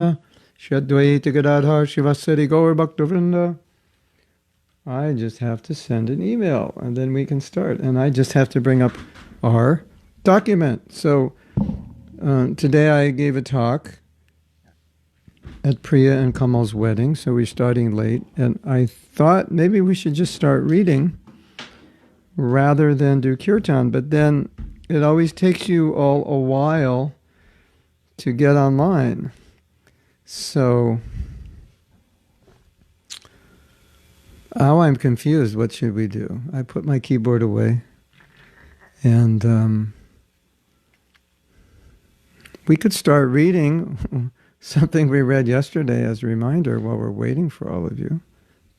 Shadvaita Gadadhar Shivasari Gaur Bhaktivinoda. I just have to send an email and then we can start. And I just have to bring up our document. So today I gave a talk at Priya and Kamal's wedding, so we're starting late. And I thought maybe we should just start reading rather than do kirtan. But then it always takes you all a while to get online. So now I'm confused. What should we do? I put my keyboard away, and we could start reading something we read yesterday as a reminder while we're waiting for all of you.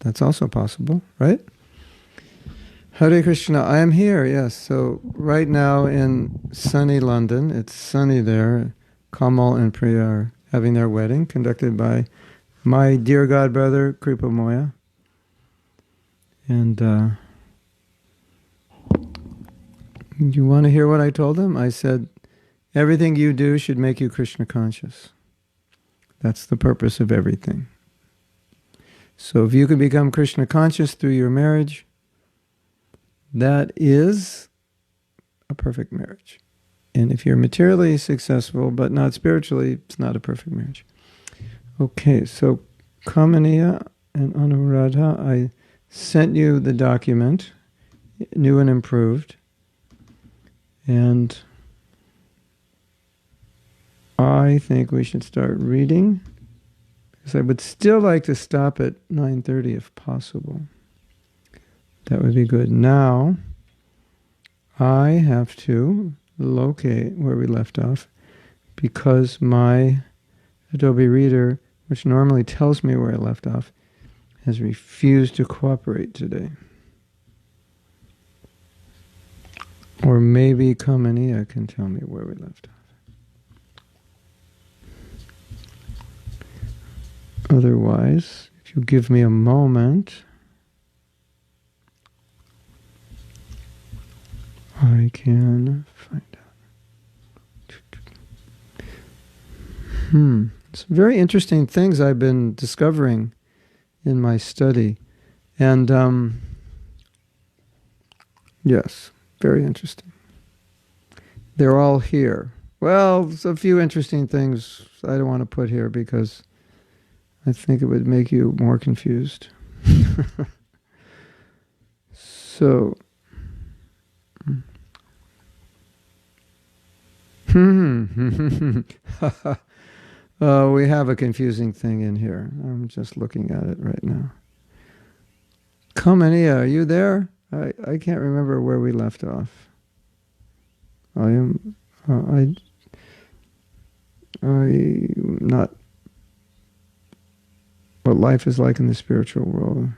That's also possible, right? Hare Krishna, I am here, yes. So right now in sunny London, it's sunny there. Kamal and Priya are having their wedding, conducted by my dear God brother, Kripa Moya. And you want to hear what I told them? I said, everything you do should make you Krishna conscious. That's the purpose of everything. So if you can become Krishna conscious through your marriage, that is a perfect marriage. And if you're materially successful but not spiritually, it's not a perfect marriage. Okay, so Kamaniya and Anuradha, I sent you the document, new and improved. And I think we should start reading, because I would still like to stop at 9:30 if possible. That would be good. Now, I have to locate where we left off, because my Adobe Reader, which normally tells me where I left off, has refused to cooperate today. Or maybe Kamaniya can tell me where we left off. Otherwise, if you give me a moment, I can find out. Some very interesting things I've been discovering in my study. And yes, very interesting. They're all here. Well, there's a few interesting things I don't want to put here because I think it would make you more confused. So, we have a confusing thing in here. I'm just looking at it right now. Kamaniya, are you there? I can't remember where we left off. I'm not what life is like in the spiritual world.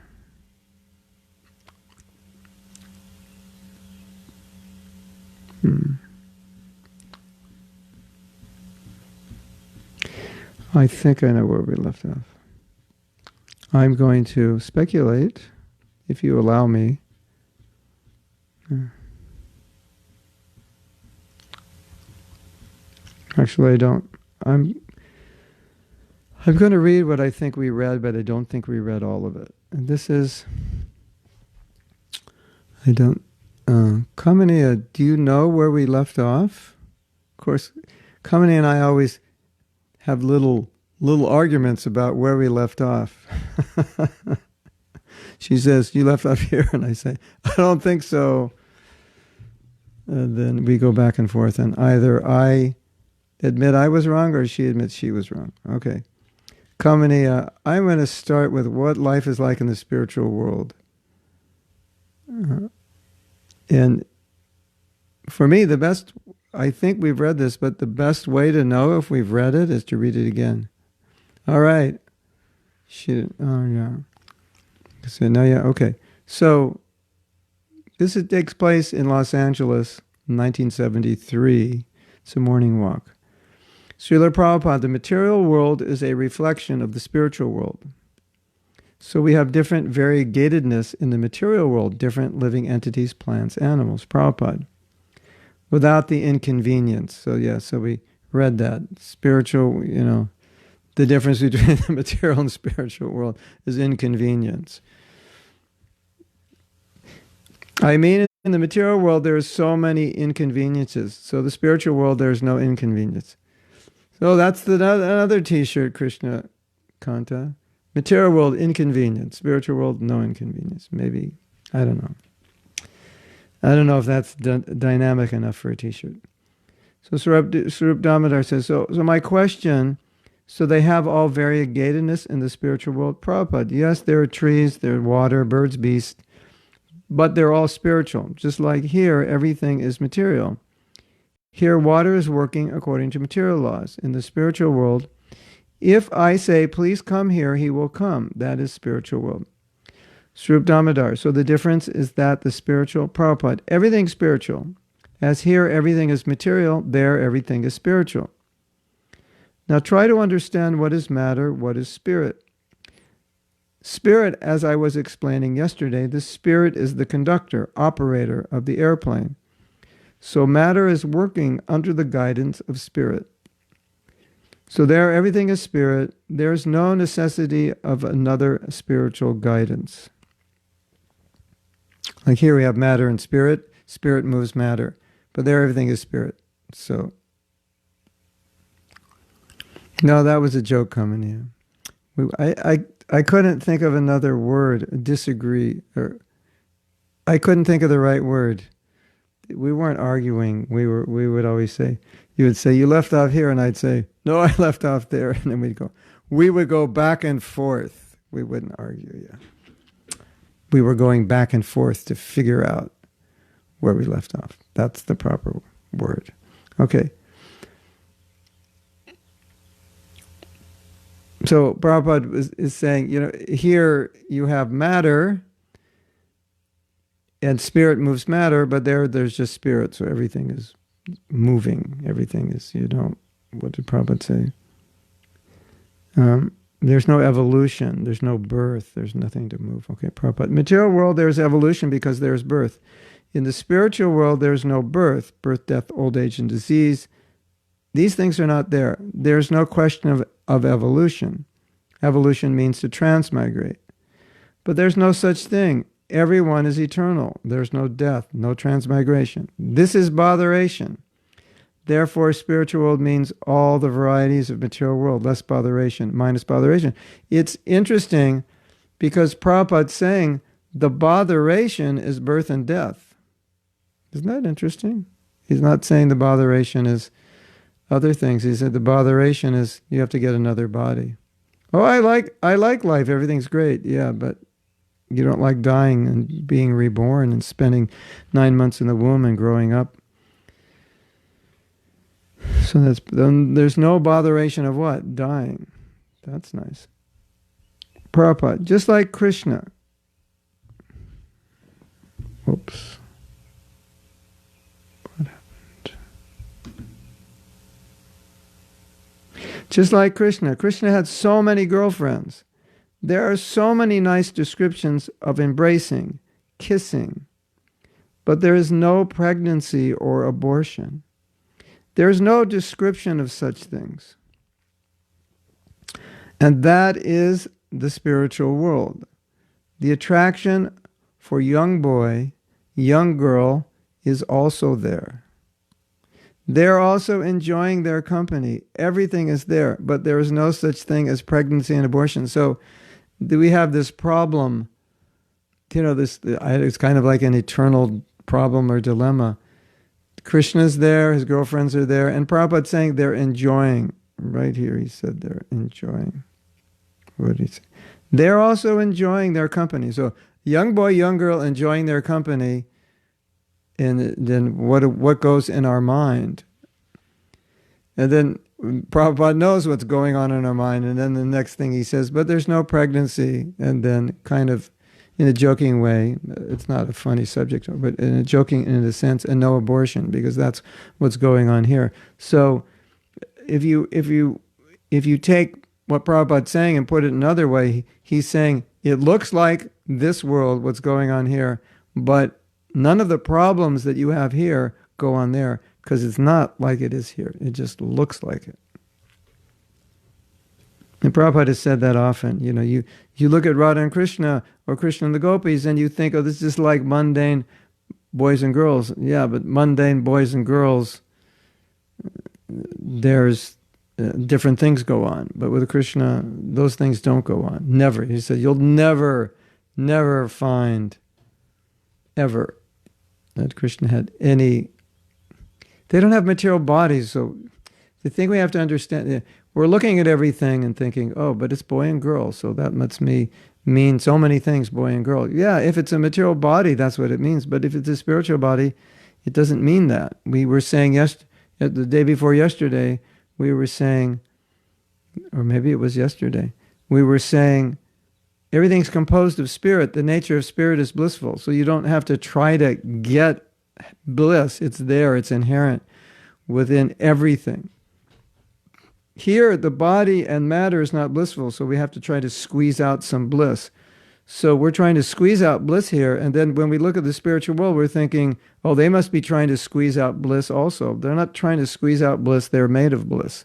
I think I know where we left off. I'm going to speculate, if you allow me. Actually, I don't. I'm going to read what I think we read, but I don't think we read all of it. And this is, Kamaniya, do you know where we left off? Of course, Kamaniya and I always have little arguments about where we left off. She says, you left off here, and I say, I don't think so. And then we go back and forth, and either I admit I was wrong or she admits she was wrong. Okay. Kamaniya, I'm going to start with what life is like in the spiritual world. And for me, the best, I think we've read this, but the best way to know if we've read it is to read it again. All right. Oh, yeah. So now, yeah, okay. So this takes place in Los Angeles, 1973. It's a morning walk. Srila Prabhupada, the material world is a reflection of the spiritual world. So we have different variegatedness in the material world, different living entities, plants, animals, Prabhupada, without the inconvenience. So yeah, so we read that. Spiritual, the difference between the material and spiritual world is inconvenience. I mean, in the material world, there's so many inconveniences. So the spiritual world, there's no inconvenience. So that's another T-shirt, Krishna Kanta. Material world, inconvenience. Spiritual world, no inconvenience. Maybe, I don't know. I don't know if that's dynamic enough for a T-shirt. So Swarup Damodar says, so my question, so they have all variegatedness in the spiritual world? Prabhupada, yes, there are trees, there are water, birds, beasts, but they're all spiritual. Just like here, everything is material. Here, water is working according to material laws. In the spiritual world, if I say, please come here, he will come. That is spiritual world. Swarup Damodar. So the difference is that the spiritual, Prabhupada, everything's spiritual. As here, everything is material, there, everything is spiritual. Now try to understand what is matter, what is spirit. Spirit, as I was explaining yesterday, the spirit is the conductor, operator of the airplane. So matter is working under the guidance of spirit. So there, everything is spirit. There's no necessity of another spiritual guidance. Like here we have matter and spirit. Spirit moves matter. But there, everything is spirit. So, no, that was a joke coming in. I couldn't think of another word, disagree, or I couldn't think of the right word. We weren't arguing. We would always say, you would say, you left off here, and I'd say, no, I left off there. And then we would go back and forth. We wouldn't argue, yeah. We were going back and forth to figure out where we left off. That's the proper word. Okay. So Prabhupada is saying, here you have matter, and spirit moves matter, but there's just spirit, so everything is moving. Everything is, what did Prabhupada say? There's no evolution, there's no birth, there's nothing to move. Okay, Prabhupada. Material world, there's evolution because there's birth. In the spiritual world, there's no birth, death, old age, and disease. These things are not there. There's no question of evolution. Evolution means to transmigrate. But there's no such thing. Everyone is eternal. There's no death, no transmigration. This is botheration. Therefore, spiritual world means all the varieties of material world, less botheration, minus botheration. It's interesting because Prabhupada's saying the botheration is birth and death. Isn't that interesting? He's not saying the botheration is other things. He said the botheration is you have to get another body. Oh, I like life. Everything's great. Yeah, but you don't like dying and being reborn and spending 9 months in the womb and growing up. So then there's no botheration of what? Dying. That's nice. Prabhupada, just like Krishna. Oops. What happened? Just like Krishna. Krishna had so many girlfriends. There are so many nice descriptions of embracing, kissing, but there is no pregnancy or abortion. There is no description of such things. And that is the spiritual world. The attraction for young boy, young girl is also there. They're also enjoying their company. Everything is there, but there is no such thing as pregnancy and abortion. So we have this problem, it's kind of like an eternal problem or dilemma. Krishna's there, his girlfriends are there, and Prabhupada's saying they're enjoying. Right here he said they're enjoying. What did he say? They're also enjoying their company. So young boy, young girl enjoying their company, and then what goes in our mind? And then Prabhupada knows what's going on in our mind, and then the next thing he says, but there's no pregnancy, and then kind of in a joking way, it's not a funny subject, but in a sense, and no abortion, because that's what's going on here. So if you take what Prabhupada's saying and put it another way, he's saying it looks like this world, what's going on here, but none of the problems that you have here go on there, because it's not like it is here. It just looks like it. And Prabhupada has said that often. You look at Radha and Krishna or Krishna and the gopis and you think, oh, this is just like mundane boys and girls. Yeah, but mundane boys and girls, there's different things go on. But with Krishna, those things don't go on. Never. He said, you'll never find ever that Krishna had any... They don't have material bodies, so the thing we have to understand, we're looking at everything and thinking, oh, but it's boy and girl, so that must mean so many things, boy and girl. Yeah, if it's a material body, that's what it means. But if it's a spiritual body, it doesn't mean that. We were saying the day before yesterday, we were saying, or maybe it was yesterday, we were saying everything's composed of spirit. The nature of spirit is blissful. So you don't have to try to get bliss. It's there. It's inherent within everything. Here, the body and matter is not blissful, so we have to try to squeeze out some bliss. So we're trying to squeeze out bliss here, and then when we look at the spiritual world, we're thinking, oh, they must be trying to squeeze out bliss also. They're not trying to squeeze out bliss. They're made of bliss.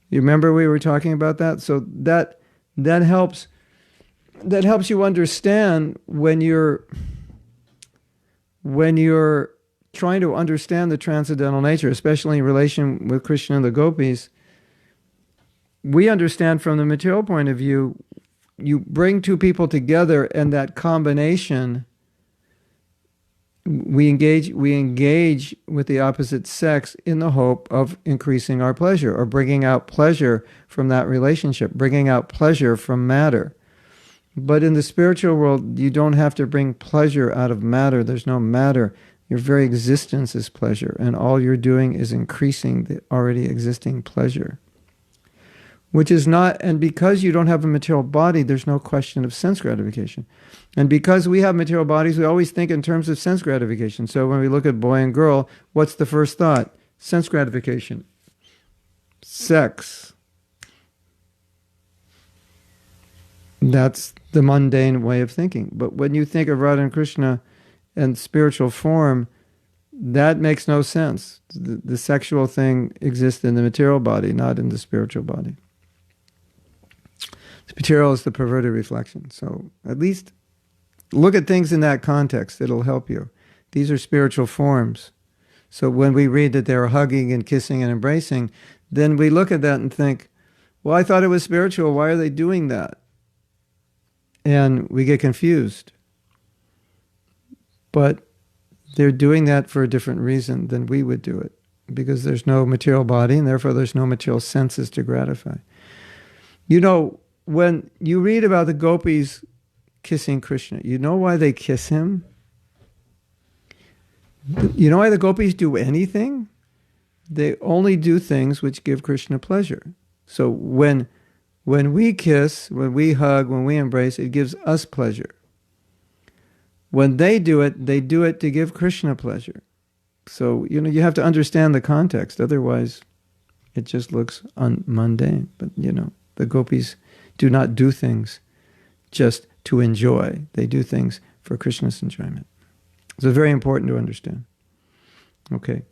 You remember we were talking about that? So that helps you understand when you're trying to understand the transcendental nature, especially in relation with Krishna and the gopis. We understand from the material point of view, you bring two people together and that combination, we engage with the opposite sex in the hope of increasing our pleasure or bringing out pleasure from that relationship, bringing out pleasure from matter. But in the spiritual world, you don't have to bring pleasure out of matter. There's no matter. Your very existence is pleasure, and all you're doing is increasing the already existing pleasure. Which is not, and because you don't have a material body, there's no question of sense gratification. And because we have material bodies, we always think in terms of sense gratification. So when we look at boy and girl, what's the first thought? Sense gratification. Sex. That's the mundane way of thinking. But when you think of Radha and Krishna and spiritual form, that makes no sense. The sexual thing exists in the material body, not in the spiritual body. The material is the perverted reflection. So at least look at things in that context. It'll help you. These are spiritual forms. So when we read that they're hugging and kissing and embracing, then we look at that and think, well, I thought it was spiritual. Why are they doing that? And we get confused. But they're doing that for a different reason than we would do it. Because there's no material body and therefore there's no material senses to gratify. You know, when you read about the gopis kissing Krishna, you know why they kiss him? You know why the gopis do anything? They only do things which give Krishna pleasure. So when we kiss, when we hug, when we embrace, it gives us pleasure. When they do it to give Krishna pleasure. So, you have to understand the context. Otherwise, it just looks mundane. But, the gopis do not do things just to enjoy. They do things for Krishna's enjoyment. So very important to understand. Okay.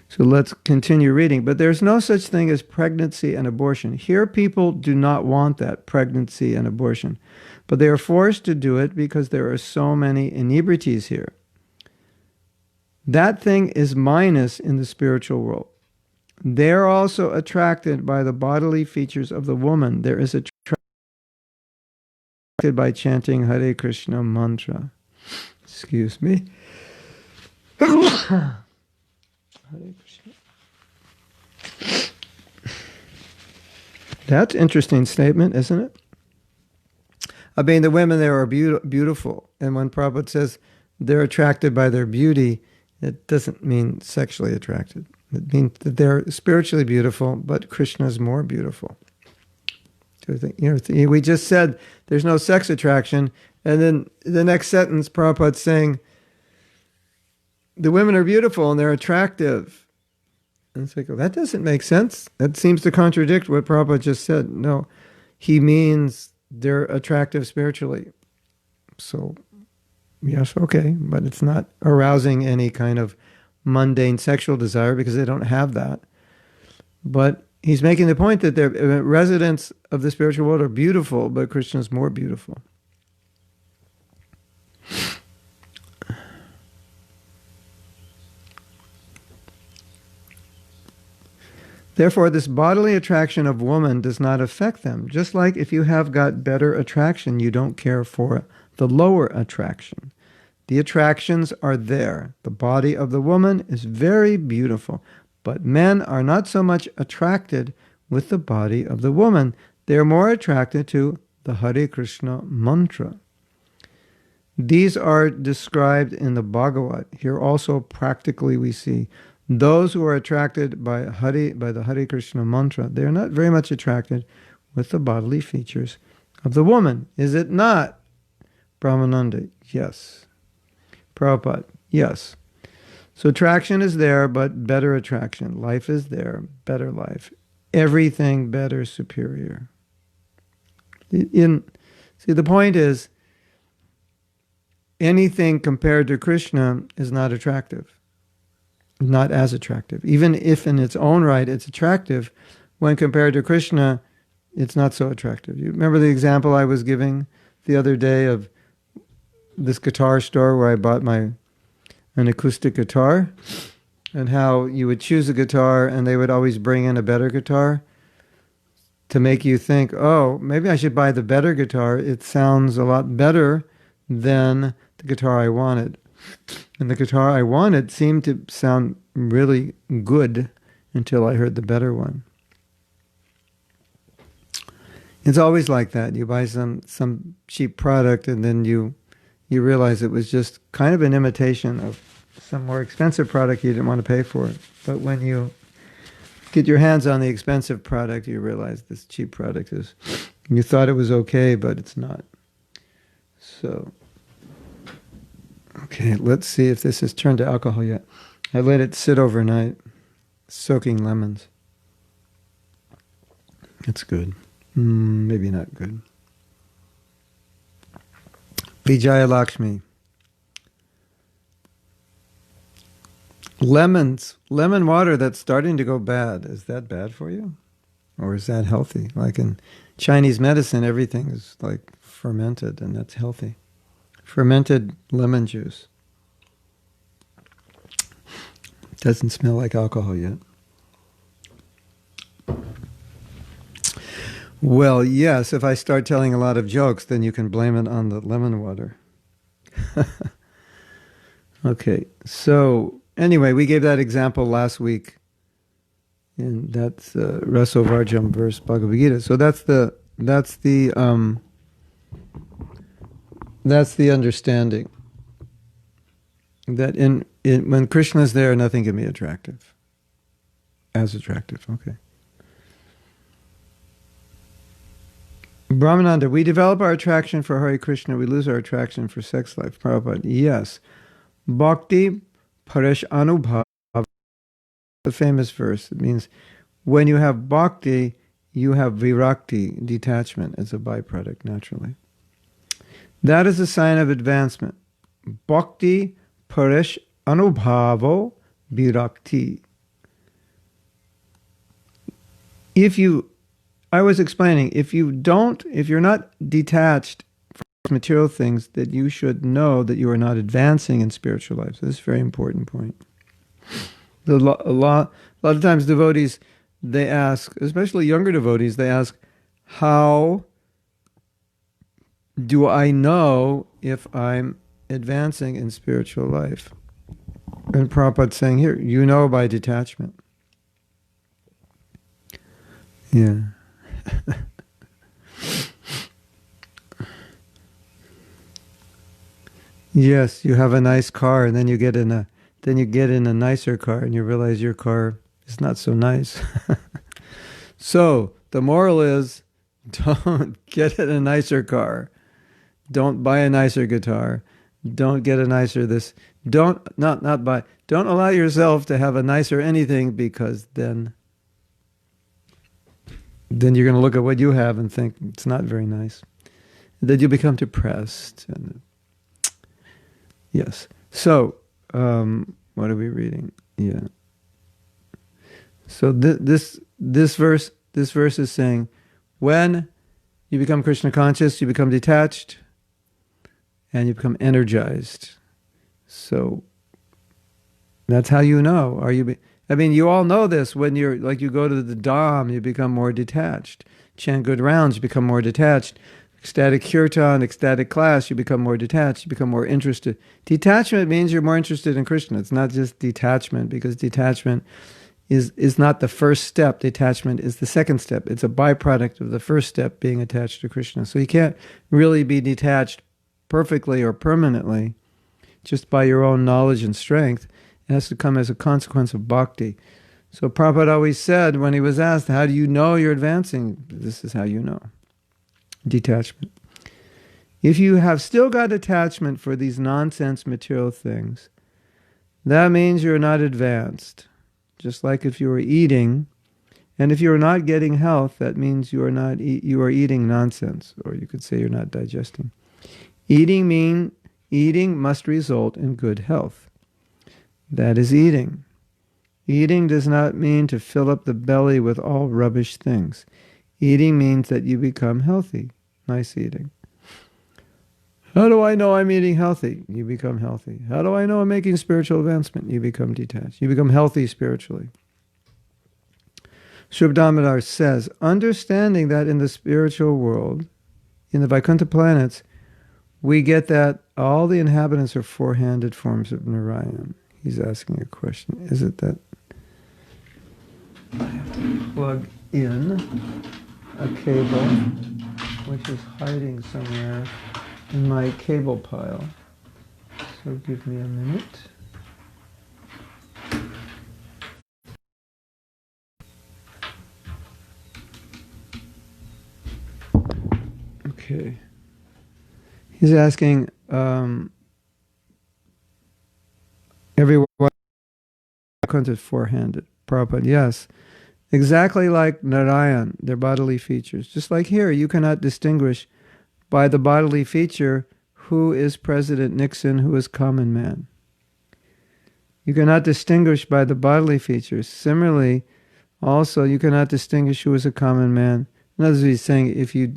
So let's continue reading. But there's no such thing as pregnancy and abortion. Here people do not want that, pregnancy and abortion. But they are forced to do it because there are so many inebrities here. That thing is minus in the spiritual world. They're also attracted by the bodily features of the woman. There is attracted by chanting Hare Krishna mantra. Excuse me. Hare Krishna. That's an interesting statement, isn't it? I mean, the women there are beautiful. And when Prabhupada says they're attracted by their beauty, it doesn't mean sexually attracted. It means that they're spiritually beautiful, but Krishna is more beautiful. We just said there's no sex attraction, and then the next sentence, Prabhupada's saying, the women are beautiful and they're attractive. And it's like, well, that doesn't make sense. That seems to contradict what Prabhupada just said. No, he means they're attractive spiritually. So, yes, okay, but it's not arousing any kind of mundane sexual desire because they don't have that. But He's making the point that the residents of the spiritual world are beautiful, but Krishna is more beautiful. Therefore, this bodily attraction of woman does not affect them. Just like if you have got better attraction, you don't care for the lower attraction. The attractions are there. The body of the woman is very beautiful, but men are not so much attracted with the body of the woman. They are more attracted to the Hare Krishna mantra. These are described in the Bhagavad. Here also practically we see those who are attracted by the Hare Krishna mantra, they are not very much attracted with the bodily features of the woman. Is it not? Brahmananda, yes. Prabhupada, yes. So attraction is there, but better attraction. Life is there, better life. Everything better, superior. See, the point is, anything compared to Krishna is not attractive. Not as attractive. Even if in its own right it's attractive, when compared to Krishna, it's not so attractive. You remember the example I was giving the other day of this guitar store where I bought an acoustic guitar, and how you would choose a guitar and they would always bring in a better guitar to make you think, oh, maybe I should buy the better guitar. It sounds a lot better than the guitar I wanted. And the guitar I wanted seemed to sound really good until I heard the better one. It's always like that. You buy some cheap product and then you realize it was just kind of an imitation of some more expensive product you didn't want to pay for it. But when you get your hands on the expensive product, you realize this cheap product is, you thought it was okay, but it's not. So, okay, let's see if this has turned to alcohol yet. I let it sit overnight, soaking lemons. It's good. Maybe not good. Vijaya Lakshmi. Lemon water that's starting to go bad. Is that bad for you? Or is that healthy? Like in Chinese medicine, everything is like fermented, and that's healthy. Fermented lemon juice. Doesn't smell like alcohol yet. Well, yes, if I start telling a lot of jokes, then you can blame it on the lemon water. Okay, so anyway, we gave that example last week, and that's Raso Varjam verse Bhagavad Gita. So that's the understanding that when Krishna is there, nothing can be attractive. As attractive, okay. Brahmananda, we develop our attraction for Hare Krishna, we lose our attraction for sex life. Prabhupada, yes. Bhakti Paresh Anubhav, the famous verse. It means when you have bhakti, you have virakti, detachment, as a byproduct, naturally. That is a sign of advancement. Bhakti Paresh Anubhavo Virakti. I was explaining, if you're not detached from material things, that you should know that you are not advancing in spiritual life. So this is a very important point. A lot of times devotees, they ask, especially younger devotees, they ask, how do I know if I'm advancing in spiritual life? And Prabhupada's saying here, you know by detachment. Yeah. Yes, you have a nice car, and then you get in a nicer car, and you realize your car is not so nice. So the moral is, don't get in a nicer car. Don't buy a nicer guitar. Don't get a nicer this. Don't allow yourself to have a nicer anything, because then you're going to look at what you have and think it's not very nice. Then you become depressed. Yes. So, what are we reading? Yeah. So this verse is saying, when you become Krishna conscious, you become detached, and you become energized. So that's how you know. You all know this. When you're like, you go to the Dham, you become more detached. Chant good rounds, you become more detached. Ecstatic kirtan, ecstatic class, you become more detached. You become more interested. Detachment means you're more interested in Krishna. It's not just detachment, because detachment is not the first step. Detachment is the second step. It's a byproduct of the first step, being attached to Krishna. So you can't really be detached perfectly or permanently just by your own knowledge and strength. It has to come as a consequence of bhakti. So Prabhupada always said, when he was asked, how do you know you're advancing? This is how you know. Detachment. If you have still got attachment for these nonsense material things, that means you're not advanced. Just like if you were eating, and if you're not getting health, that means you are eating nonsense, or you could say you're not digesting. Eating must result in good health. That is eating. Eating does not mean to fill up the belly with all rubbish things. Eating means that you become healthy. Nice eating. How do I know I'm eating healthy? You become healthy. How do I know I'm making spiritual advancement? You become detached. You become healthy spiritually. Srila Damodar says, understanding that in the spiritual world, in the Vaikuntha planets, we get that all the inhabitants are four-handed forms of Narayan. He's asking a question. Is it that I have to plug in a cable, which is hiding somewhere in my cable pile? So give me a minute. Okay. He's asking, everyone is four-handed. Prabhupada, yes. Exactly like Narayan, their bodily features. Just like here, you cannot distinguish by the bodily feature who is President Nixon, who is common man. You cannot distinguish by the bodily features. Similarly, also, you cannot distinguish who is a common man. In other words, he's saying, if you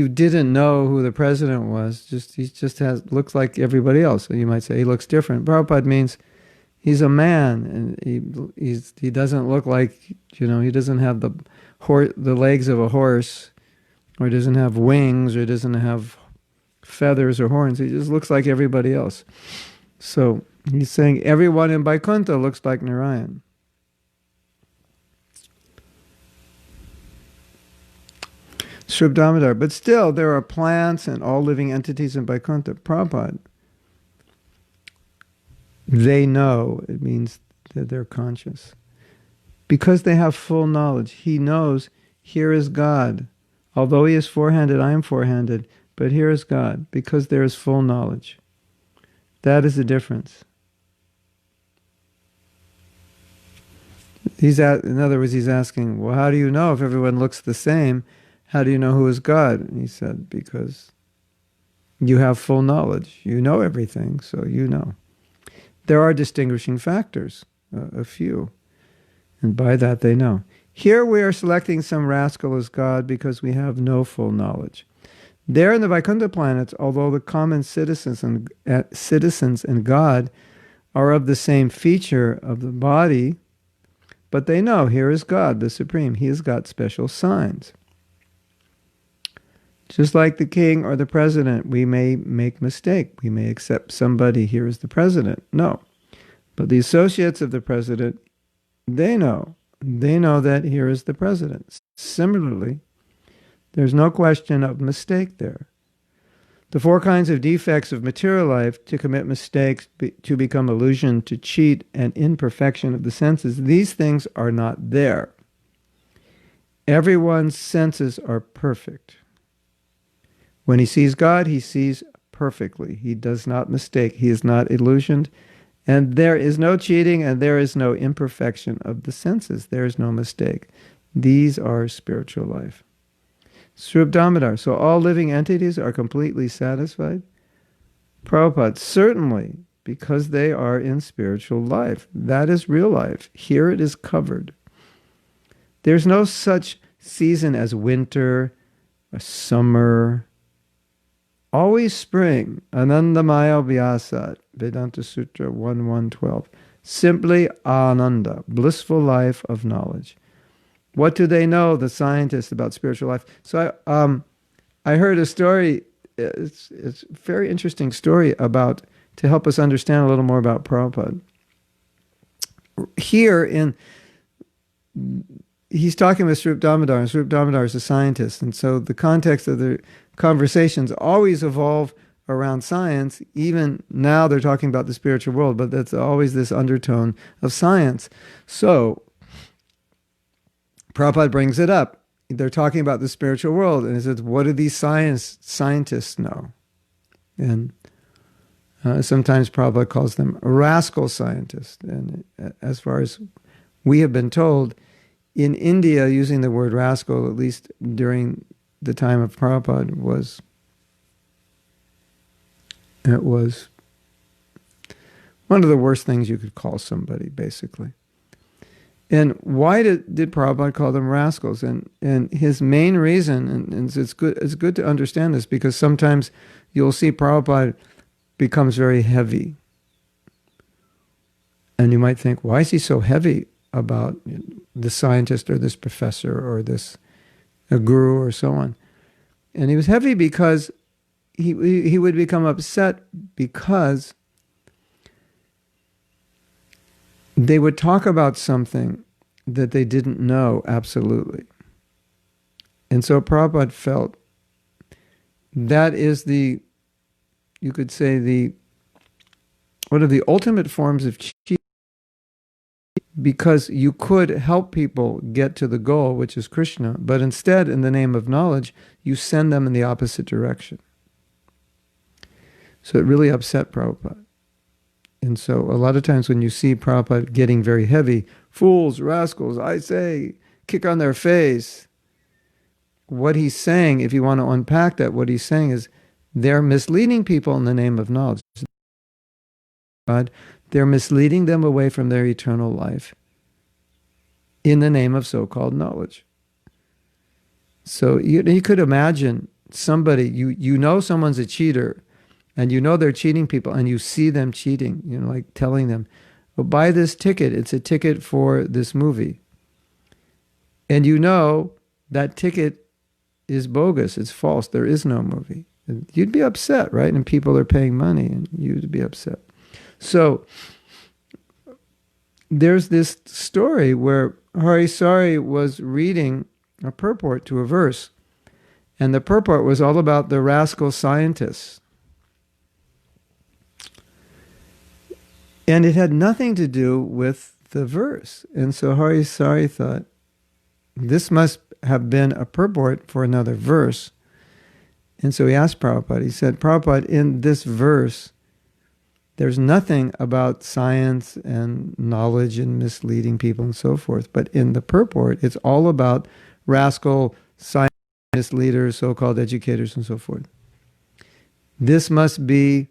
didn't know who the president was, he just looks like everybody else. So you might say he looks different. Prabhupada means he's a man, and he doesn't look like, he doesn't have the legs of a horse, or doesn't have wings, or doesn't have feathers or horns. He just looks like everybody else. So he's saying everyone in Vaikuntha looks like Narayan. Srila Damodar, but still there are plants and all living entities in Vaikuntha. Prabhupada, they know, it means that they're conscious. Because they have full knowledge. He knows, here is God. Although he is four-handed, I am four-handed, but here is God, because there is full knowledge. That is the difference. In other words, he's asking, well, how do you know if everyone looks the same? How do you know who is God? And he said, because you have full knowledge. You know everything, so you know. There are distinguishing factors, a few, and by that they know. Here we are selecting some rascal as God because we have no full knowledge. There in the Vaikuntha planets, although the common citizens and God are of the same feature of the body, but they know, here is God, the Supreme. He has got special signs. Just like the king or the president, we may make mistake. We may accept somebody, here is the president. No. But the associates of the president, they know. They know that here is the president. Similarly, there's no question of mistake there. The four kinds of defects of material life, to commit mistakes, to become illusion, to cheat, and imperfection of the senses, these things are not there. Everyone's senses are perfect. When he sees God, he sees perfectly. He does not mistake. He is not illusioned. And there is no cheating, and there is no imperfection of the senses. There is no mistake. These are spiritual life. Srila Damodar, so all living entities are completely satisfied? Prabhupada, certainly, because they are in spiritual life. That is real life. Here it is covered. There's no such season as winter, or summer, always spring. Anandamaya Vyasat, Vedanta Sutra 1112. Simply Ananda, blissful life of knowledge. What do they know, the scientists, about spiritual life? So I heard a story, it's a very interesting story about, to help us understand a little more about Prabhupada. Here he's talking with Swarup Damodar, and Swarup Damodar is a scientist, and so the context of the conversations always evolve around science. Even now they're talking about the spiritual world, but that's always this undertone of science. So Prabhupada brings it up. They're talking about the spiritual world, and he says, what do these scientists know? And sometimes Prabhupada calls them rascal scientists. And as far as we have been told, in India, using the word rascal, at least during the time of Prabhupada, was one of the worst things you could call somebody, basically. And why did Prabhupada call them rascals? And his main reason, and it's good to understand this, because sometimes you'll see Prabhupada becomes very heavy. And you might think, why is he so heavy about this scientist or this professor or this a guru or so on? And he was heavy because he would become upset because they would talk about something that they didn't know absolutely. And so Prabhupada felt that is you could say one of the ultimate forms of cheating, because you could help people get to the goal, which is Krishna, but instead, in the name of knowledge, you send them in the opposite direction. So it really upset Prabhupada. And so a lot of times when you see Prabhupada getting very heavy, fools, rascals, I say, kick on their face. What he's saying, if you want to unpack that, what he's saying is they're misleading people in the name of knowledge. They're misleading them away from their eternal life in the name of so-called knowledge. So you could imagine somebody, you know someone's a cheater, and you know they're cheating people, and you see them cheating, like telling them, well, buy this ticket, it's a ticket for this movie. And you know that ticket is bogus, it's false, there is no movie. You'd be upset, right? And people are paying money, and you'd be upset. So there's this story where Harisari was reading a purport to a verse, and the purport was all about the rascal scientists. And it had nothing to do with the verse. And so Harisari thought, this must have been a purport for another verse. And so he asked Prabhupada, he said, Prabhupada, in this verse, there's nothing about science and knowledge and misleading people and so forth. But in the purport, it's all about rascal scientists, leaders, so-called educators, and so forth. This must be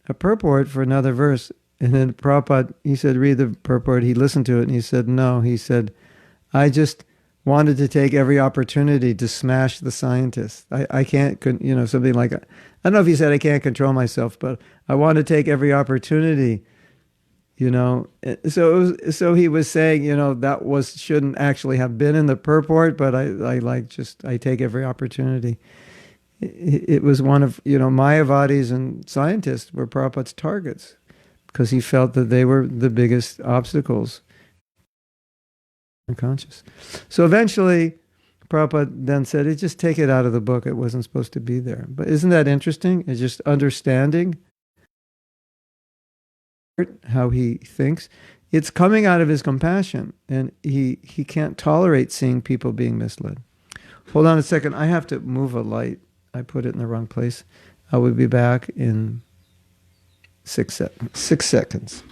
a purport for another verse. And then Prabhupada, he said, read the purport. He listened to it and he said, no. He said, I just wanted to take every opportunity to smash the scientists. I can't, something like, I don't know if he said I can't control myself, but I want to take every opportunity, So he was saying, that shouldn't actually have been in the purport, but I take every opportunity. It was one of, Mayavadis and scientists were Prabhupada's targets, because he felt that they were the biggest obstacles in conscious. So eventually, Prabhupada then said, just take it out of the book. It wasn't supposed to be there. But isn't that interesting? It's just understanding how he thinks. It's coming out of his compassion, and he can't tolerate seeing people being misled. Hold on a second. I have to move a light. I put it in the wrong place. I will be back in 6 seconds.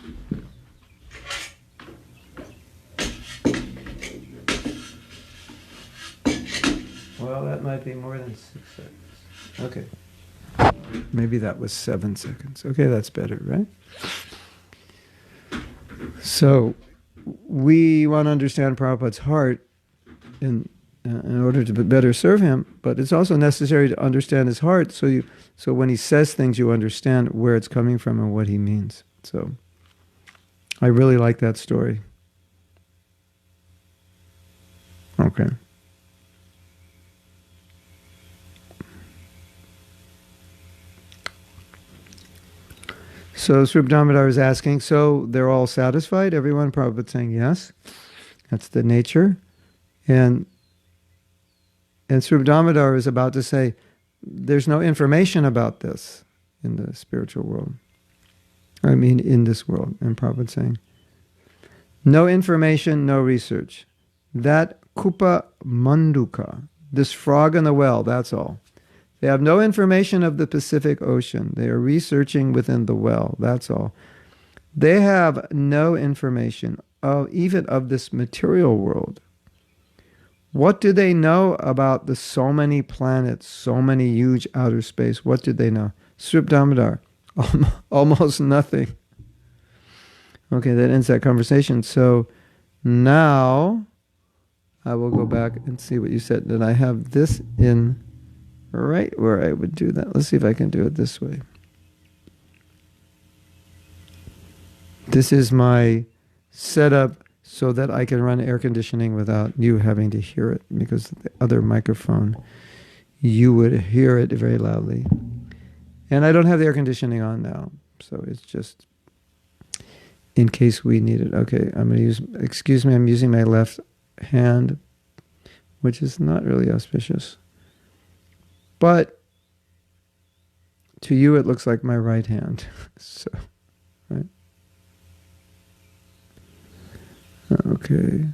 Well, that might be more than 6 seconds. Okay. Maybe that was 7 seconds. Okay, that's better, right? So we want to understand Prabhupada's heart. in order to better serve him. But it's also necessary to understand his heart, so when he says things, you understand where it's coming from and what he means. So I really like that story. Okay. So Sri Damodar is asking, so they're all satisfied? Everyone? Prabhupada saying yes. That's the nature. And Sri Damodar is about to say, there's no information about this in the spiritual world. I mean, in this world. And Prabhupada saying, no information, no research. That Kupa Manduka, this frog in the well, that's all. They have no information of the Pacific Ocean. They are researching within the well, that's all. They have no information even of this material world. What do they know about the so many planets, so many huge outer space? What do they know? Sri Damodar, almost nothing. Okay, that ends that conversation. So now I will go back and see what you said. Did I have this in right where I would do that? Let's see if I can do it this way. This is my setup so that I can run air conditioning without you having to hear it, because the other microphone, you would hear it very loudly. And I don't have the air conditioning on now, so it's just in case we need it. Okay, I'm going to use, excuse me, I'm using my left hand, which is not really auspicious. But to you, it looks like my right hand. So, right? Okay.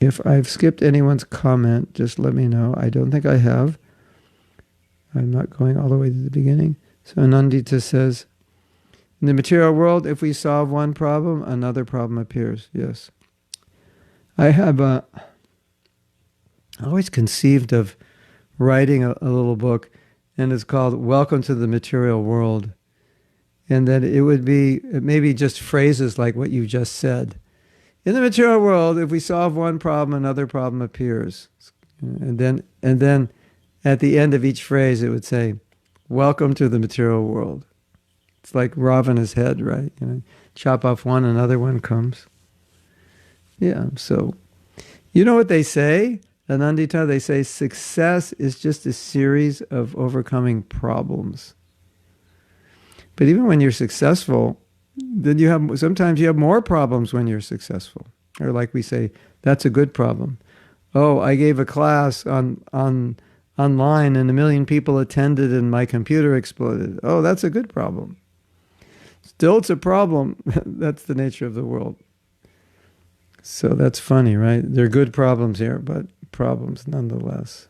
If I've skipped anyone's comment, just let me know. I don't think I have. I'm not going all the way to the beginning. So Anandita says, in the material world, if we solve one problem, another problem appears. Yes. I have always conceived of writing a little book, and it's called Welcome to the Material World. And that it would be maybe just phrases like what you just said. In the material world, if we solve one problem, another problem appears. And then at the end of each phrase, it would say, welcome to the material world. It's like Ravana's head, right? You know, chop off one, another one comes. Yeah, so you know what they say, Anandita? They say success is just a series of overcoming problems. But even when you're successful, then sometimes you have more problems when you're successful. Or like we say, that's a good problem. Oh, I gave a class online and 1 million people attended and my computer exploded. Oh, that's a good problem. Still, it's a problem. That's the nature of the world. So that's funny, right? There are good problems here, but problems nonetheless.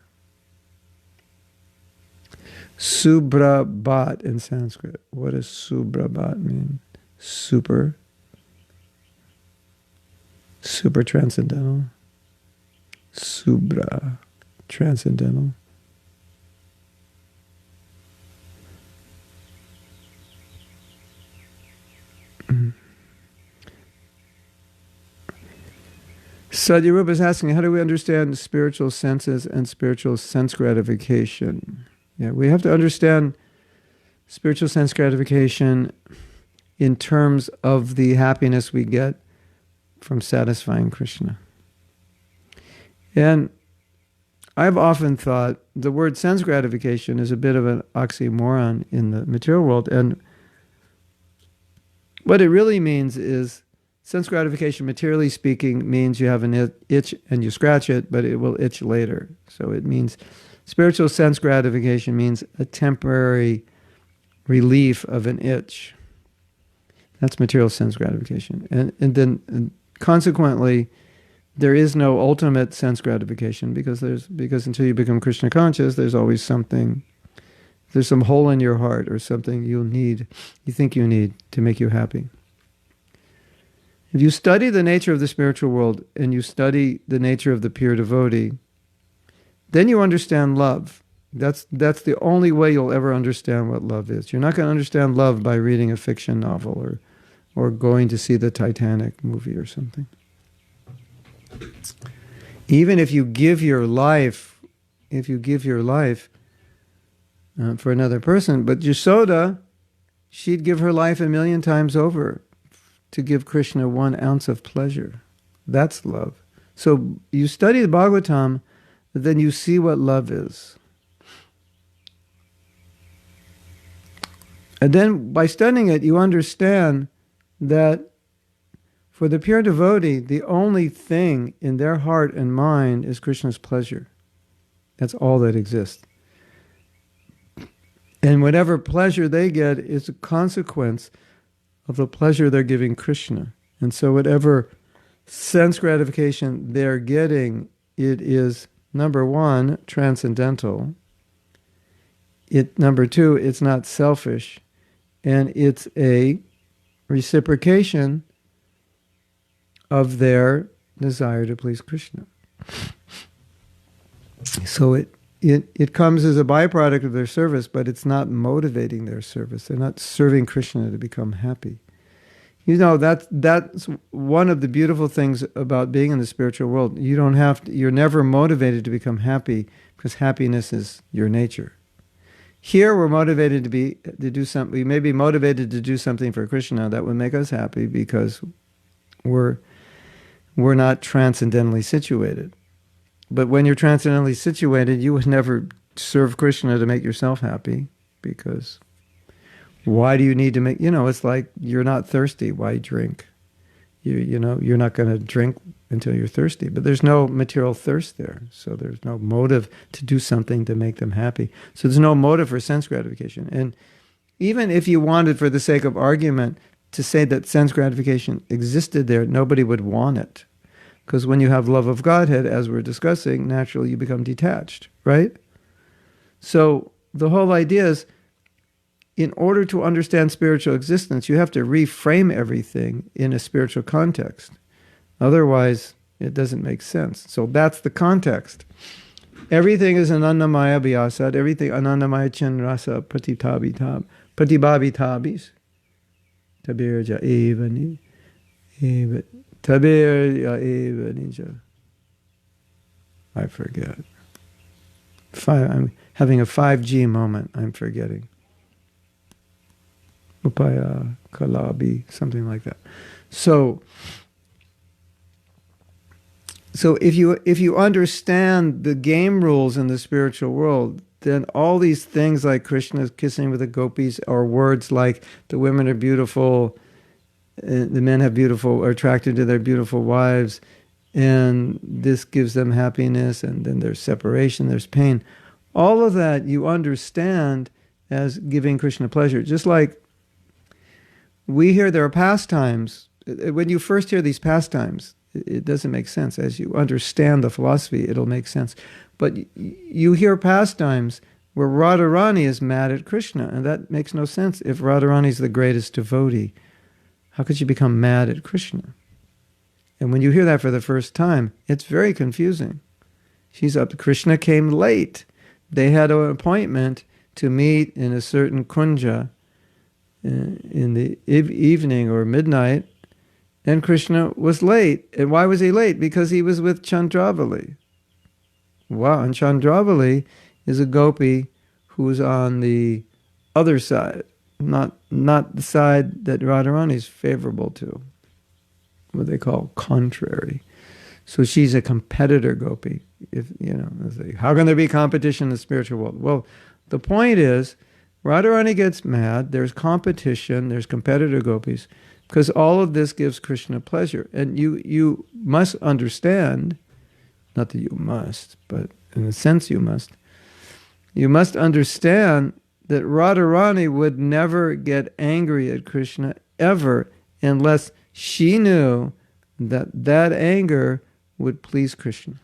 Subrabhat in Sanskrit. What does Subrabhat mean? Super transcendental. Subra, transcendental. Sadhyarupa is asking, how do we understand spiritual senses and spiritual sense gratification? Yeah, we have to understand spiritual sense gratification in terms of the happiness we get from satisfying Krishna. And I've often thought the word sense gratification is a bit of an oxymoron in the material world, and what it really means is sense gratification, materially speaking, means you have an itch and you scratch it, but it will itch later. So it means spiritual sense gratification means a temporary relief of an itch. That's material sense gratification. And consequently, there is no ultimate sense gratification because until you become Krishna conscious, there's always something, there's some hole in your heart or something you think you need to make you happy. If you study the nature of the spiritual world and you study the nature of the pure devotee, then you understand love. That's the only way you'll ever understand what love is. You're not going to understand love by reading a fiction novel or or going to see the Titanic movie or something. Even if you give your life, for another person, but Yashoda, she'd give her life 1,000,000 times over to give Krishna 1 ounce of pleasure. That's love. So you study the Bhagavatam, then you see what love is. And then by studying it, you understand that for the pure devotee, the only thing in their heart and mind is Krishna's pleasure. That's all that exists. And whatever pleasure they get is a consequence of the pleasure they're giving Krishna. And so whatever sense gratification they're getting, it is, number one, transcendental. Number two, it's not selfish. And it's a reciprocation of their desire to please Krishna. So it comes as a byproduct of their service, but it's not motivating their service. They're not serving Krishna to become happy. You know, that's one of the beautiful things about being in the spiritual world. You're never motivated to become happy because happiness is your nature. Here we're motivated to do something. We may be motivated to do something for Krishna that would make us happy because we're not transcendentally situated. But when you're transcendentally situated, you would never serve Krishna to make yourself happy, because why do you need to make, it's like you're not thirsty, why drink? You're not going to drink until you're thirsty, but there's no material thirst there. So there's no motive to do something to make them happy. So there's no motive for sense gratification. And even if you wanted, for the sake of argument, to say that sense gratification existed there, nobody would want it. Because when you have love of Godhead, as we're discussing, naturally you become detached, right? So the whole idea is, in order to understand spiritual existence, you have to reframe everything in a spiritual context. Otherwise, it doesn't make sense. So that's the context. Everything is an Annamaya Vyasad, everything Anandamaya Chinrasa Pratibhabitabis. Tabirja Evani. Tabirja Evanija. I forget. I'm having a 5G moment, I'm forgetting. Upaya, Kalabi, something like that. So if you understand the game rules in the spiritual world, then all these things like Krishna kissing with the gopis, or words like the women are beautiful, the men are attracted to their beautiful wives, and this gives them happiness, and then there's separation, there's pain. All of that you understand as giving Krishna pleasure. Just like we hear there are pastimes. When you first hear these pastimes, it doesn't make sense. As you understand the philosophy, it'll make sense. But you hear pastimes where Radharani is mad at Krishna, and that makes no sense. If Radharani is the greatest devotee, how could she become mad at Krishna? And when you hear that for the first time, it's very confusing. She's up. Krishna came late. They had an appointment to meet in a certain kunja in the evening or midnight, and Krishna was late. And why was he late? Because he was with Chandravali. Wow, and Chandravali is a gopi who's on the other side, not the side that Radharani is favorable to, what they call contrary. So she's a competitor gopi. How can there be competition in the spiritual world? Well, the point is, Radharani gets mad, there's competition, there's competitor gopis, because all of this gives Krishna pleasure. And you must understand, not that you must, but in a sense you must understand that Radharani would never get angry at Krishna ever unless she knew that anger would please Krishna.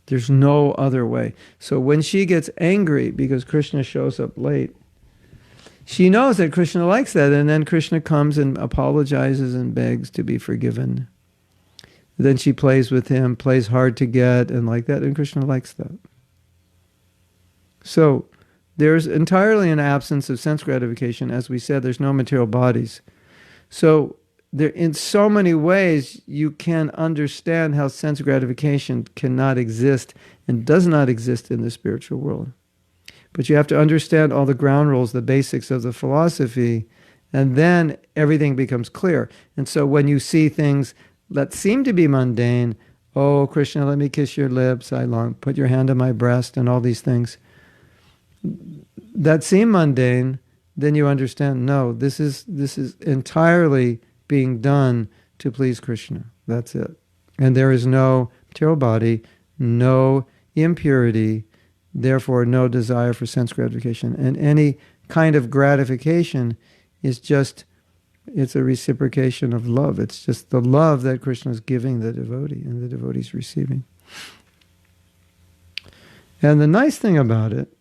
There's no other way. So when she gets angry because Krishna shows up late, she knows that Krishna likes that, and then Krishna comes and apologizes and begs to be forgiven. Then she plays with him, plays hard to get, and like that, and Krishna likes that. So there's entirely an absence of sense gratification. As we said, there's no material bodies. So there, in so many ways, you can understand how sense gratification cannot exist and does not exist in the spiritual world. But you have to understand all the ground rules, the basics of the philosophy, and then everything becomes clear. And so when you see things that seem to be mundane, oh, Krishna, let me kiss your lips, I long, put your hand on my breast, and all these things that seem mundane, then you understand, no, this is entirely being done to please Krishna. That's it. And there is no material body, no impurity, therefore no desire for sense gratification. And any kind of gratification is just, it's a reciprocation of love. It's just the love that Krishna is giving the devotee and the devotee is receiving. And the nice thing about it,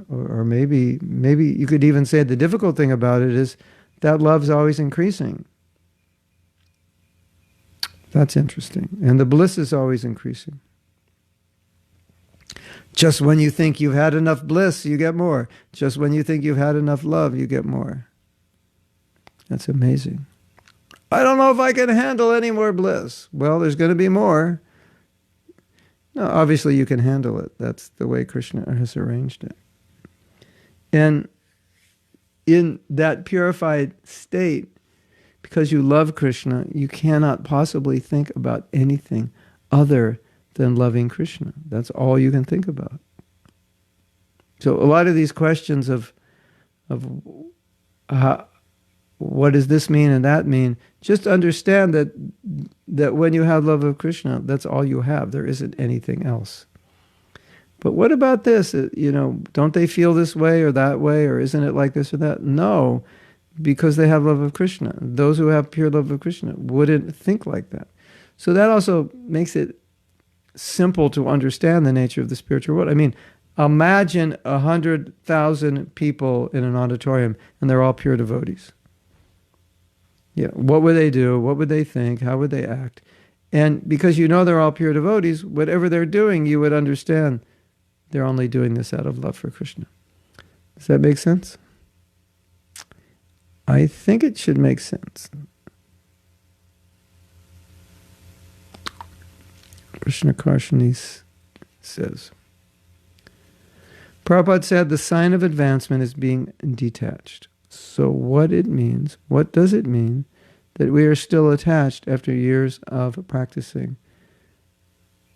or maybe you could even say the difficult thing about it, is that love's always increasing. That's interesting. And the bliss is always increasing. Just when you think you've had enough bliss, you get more. Just when you think you've had enough love, you get more. That's amazing. I don't know if I can handle any more bliss. Well, there's going to be more. No, obviously you can handle it. That's the way Krishna has arranged it. And in that purified state, because you love Krishna, you cannot possibly think about anything other than loving Krishna. That's all you can think about. So a lot of these questions of what does this mean and that mean, just understand that when you have love of Krishna, that's all you have. There isn't anything else. But what about this? Don't they feel this way or that way, or isn't it like this or that? No, because they have love of Krishna. Those who have pure love of Krishna wouldn't think like that. So that also makes it simple to understand the nature of the spiritual world. I mean, imagine 100,000 people in an auditorium and they're all pure devotees. Yeah, what would they do? What would they think? How would they act? And because you know they're all pure devotees, whatever they're doing, you would understand they're only doing this out of love for Krishna. Does that make sense? I think it should make sense. Krishna Karshanis says, Prabhupada said the sign of advancement is being detached. So what does it mean that we are still attached after years of practicing?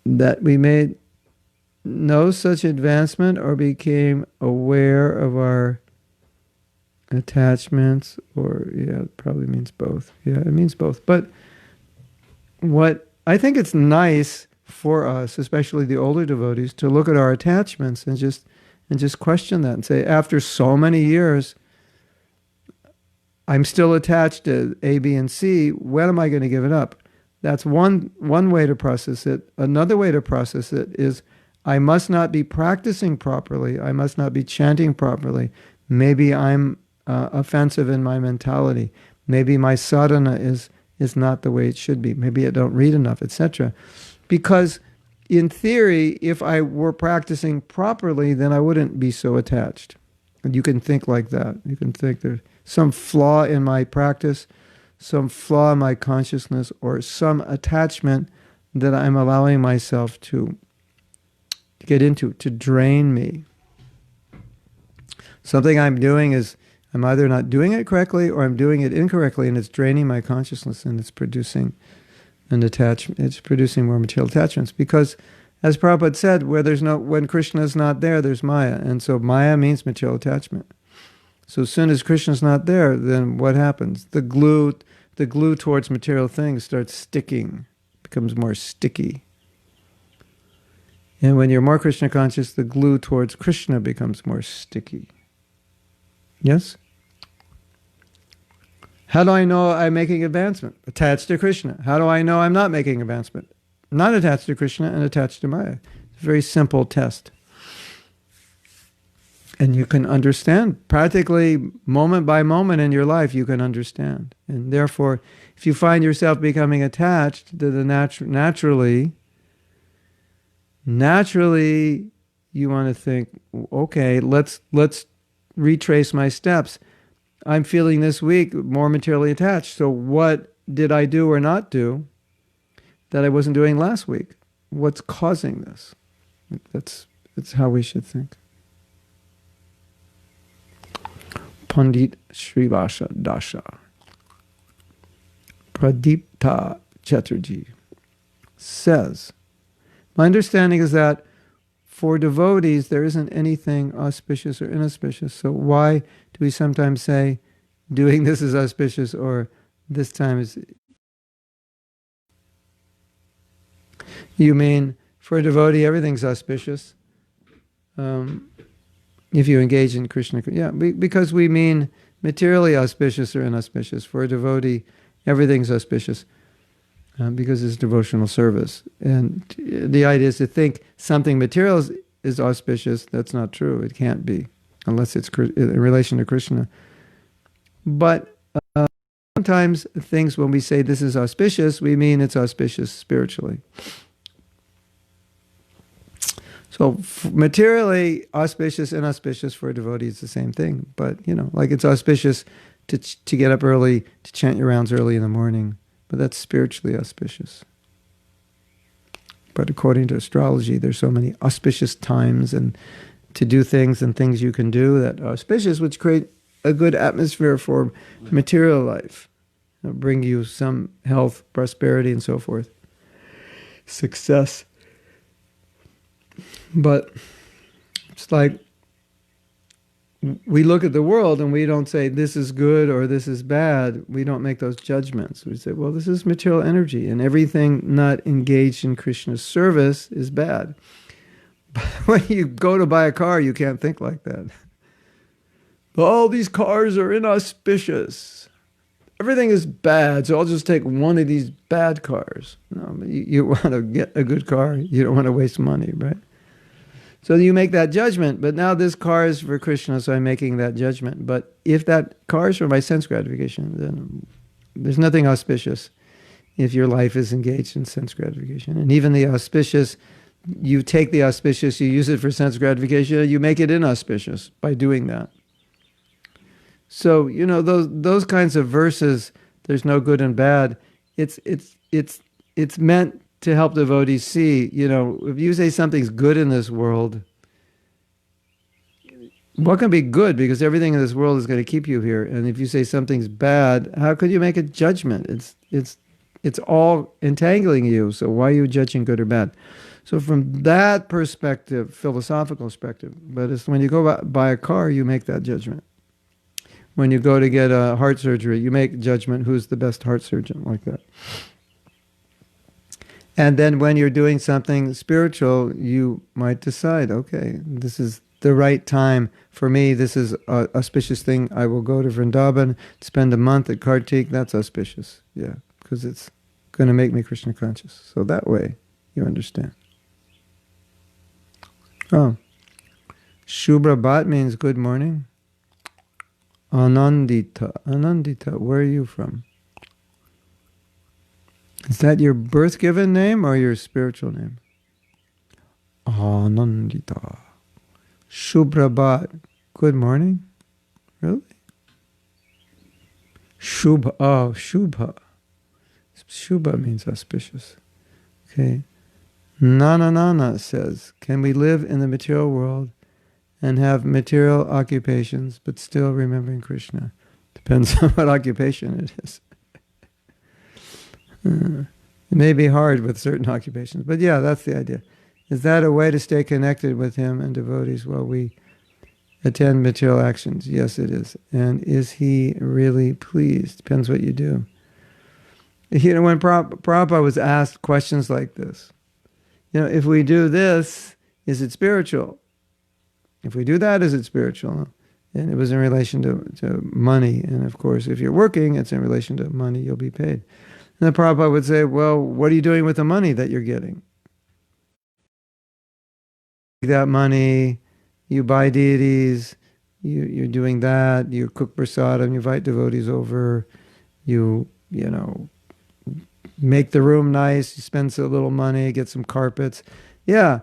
That we made no such advancement or became aware of our attachments, or, it probably means both. Yeah, it means both. But what I think it's nice for us, especially the older devotees, to look at our attachments and just question that and say, after so many years, I'm still attached to A, B, and C. When am I going to give it up? That's one way to process it. Another way to process it is, I must not be practicing properly. I must not be chanting properly. Maybe I'm offensive in my mentality. Maybe my sadhana is not the way it should be. Maybe I don't read enough, etc. Because in theory, if I were practicing properly, then I wouldn't be so attached. And you can think like that. You can think there's some flaw in my practice, some flaw in my consciousness, or some attachment that I'm allowing myself to get into, to drain me. Something I'm doing is, I'm either not doing it correctly or I'm doing it incorrectly, and it's draining my consciousness, and it's producing an attachment. It's producing more material attachments. Because, as Prabhupada said, when Krishna is not there, there's Maya, and so Maya means material attachment. So as soon as Krishna's not there, then what happens? The glue towards material things starts sticking, becomes more sticky. And when you're more Krishna conscious, the glue towards Krishna becomes more sticky. Yes? How do I know I'm making advancement? Attached to Krishna. How do I know I'm not making advancement? Not attached to Krishna and attached to Maya. It's a very simple test. And you can understand, practically moment by moment in your life, you can understand. And therefore, if you find yourself becoming attached to the naturally, you want to think, okay, let's retrace my steps. I'm feeling this week more materially attached. So what did I do or not do that I wasn't doing last week? What's causing this? That's how we should think. Pandit Srivasa Dasha Pradipta Chatterjee says, my understanding is that for devotees there isn't anything auspicious or inauspicious. So why do we sometimes say doing this is auspicious or this time is... You mean for a devotee everything's auspicious? If you engage in Krishna, yeah, because we mean materially auspicious or inauspicious. For a devotee, everything's auspicious because it's devotional service. And the idea is to think something material is auspicious. That's not true. It can't be, unless it's in relation to Krishna. But sometimes things, when we say this is auspicious, we mean it's auspicious spiritually. So materially auspicious, inauspicious for a devotee is the same thing. But, like it's auspicious to get up early, to chant your rounds early in the morning. But that's spiritually auspicious. But according to astrology, there's so many auspicious times and to do things and things you can do that are auspicious, which create a good atmosphere for material life. It'll bring you some health, prosperity, and so forth. Success. But it's like we look at the world and we don't say this is good or this is bad. We don't make those judgments. We say, well, this is material energy and everything not engaged in Krishna's service is bad. But when you go to buy a car, you can't think like that. All these cars are inauspicious. Everything is bad, so I'll just take one of these bad cars. No, you want to get a good car. You don't want to waste money, right? So you make that judgment, but now this car is for Krishna, so I'm making that judgment. But if that car is for my sense gratification, then there's nothing auspicious if your life is engaged in sense gratification. And even the auspicious, you take the auspicious, you use it for sense gratification, you make it inauspicious by doing that. So, those kinds of verses, there's no good and bad, it's meant to help devotees see, if you say something's good in this world, what can be good? Because everything in this world is going to keep you here. And if you say something's bad, how could you make a judgment? It's all entangling you. So why are you judging good or bad? So from that perspective, philosophical perspective, but it's when you go buy a car, you make that judgment. When you go to get a heart surgery, you make judgment who's the best heart surgeon, like that. And then when you're doing something spiritual, you might decide, okay, this is the right time for me. This is an auspicious thing. I will go to Vrindavan, spend a month at Kartik. That's auspicious. Yeah, because it's going to make me Krishna conscious. So that way, you understand. Oh, Shubha Bhat means good morning. Anandita, where are you from? Is that your birth-given name or your spiritual name? Anandita. Shubha, good morning? Really? Shubha, Shubha. Shubha means auspicious. Okay. Nana says, can we live in the material world and have material occupations but still remembering Krishna? Depends on what occupation it is. It may be hard with certain occupations, but yeah, that's the idea. Is that a way to stay connected with Him and devotees while we attend material actions? Yes, it is. And is He really pleased? Depends what you do. When Prabhupada was asked questions like this, if we do this, is it spiritual? If we do that, is it spiritual? And it was in relation to money. And of course, if you're working, it's in relation to money, you'll be paid. And the Prabhupada would say, well, what are you doing with the money that you're getting? That money, you buy deities, you're doing that, you cook prasadam, you invite devotees over, you make the room nice, you spend a little money, get some carpets. Yeah,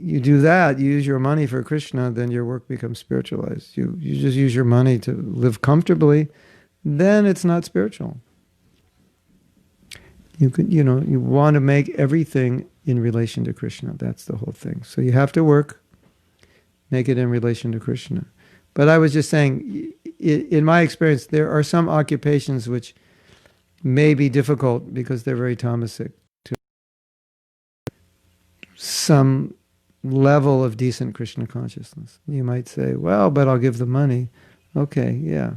you do that, you use your money for Krishna, then your work becomes spiritualized. You just use your money to live comfortably, then it's not spiritual. You want to make everything in relation to Krishna. That's the whole thing. So you have to work, make it in relation to Krishna. But I was just saying, in my experience, there are some occupations which may be difficult because they're very tamasic to some level of decent Krishna consciousness. You might say, well, but I'll give the money. Okay, yeah.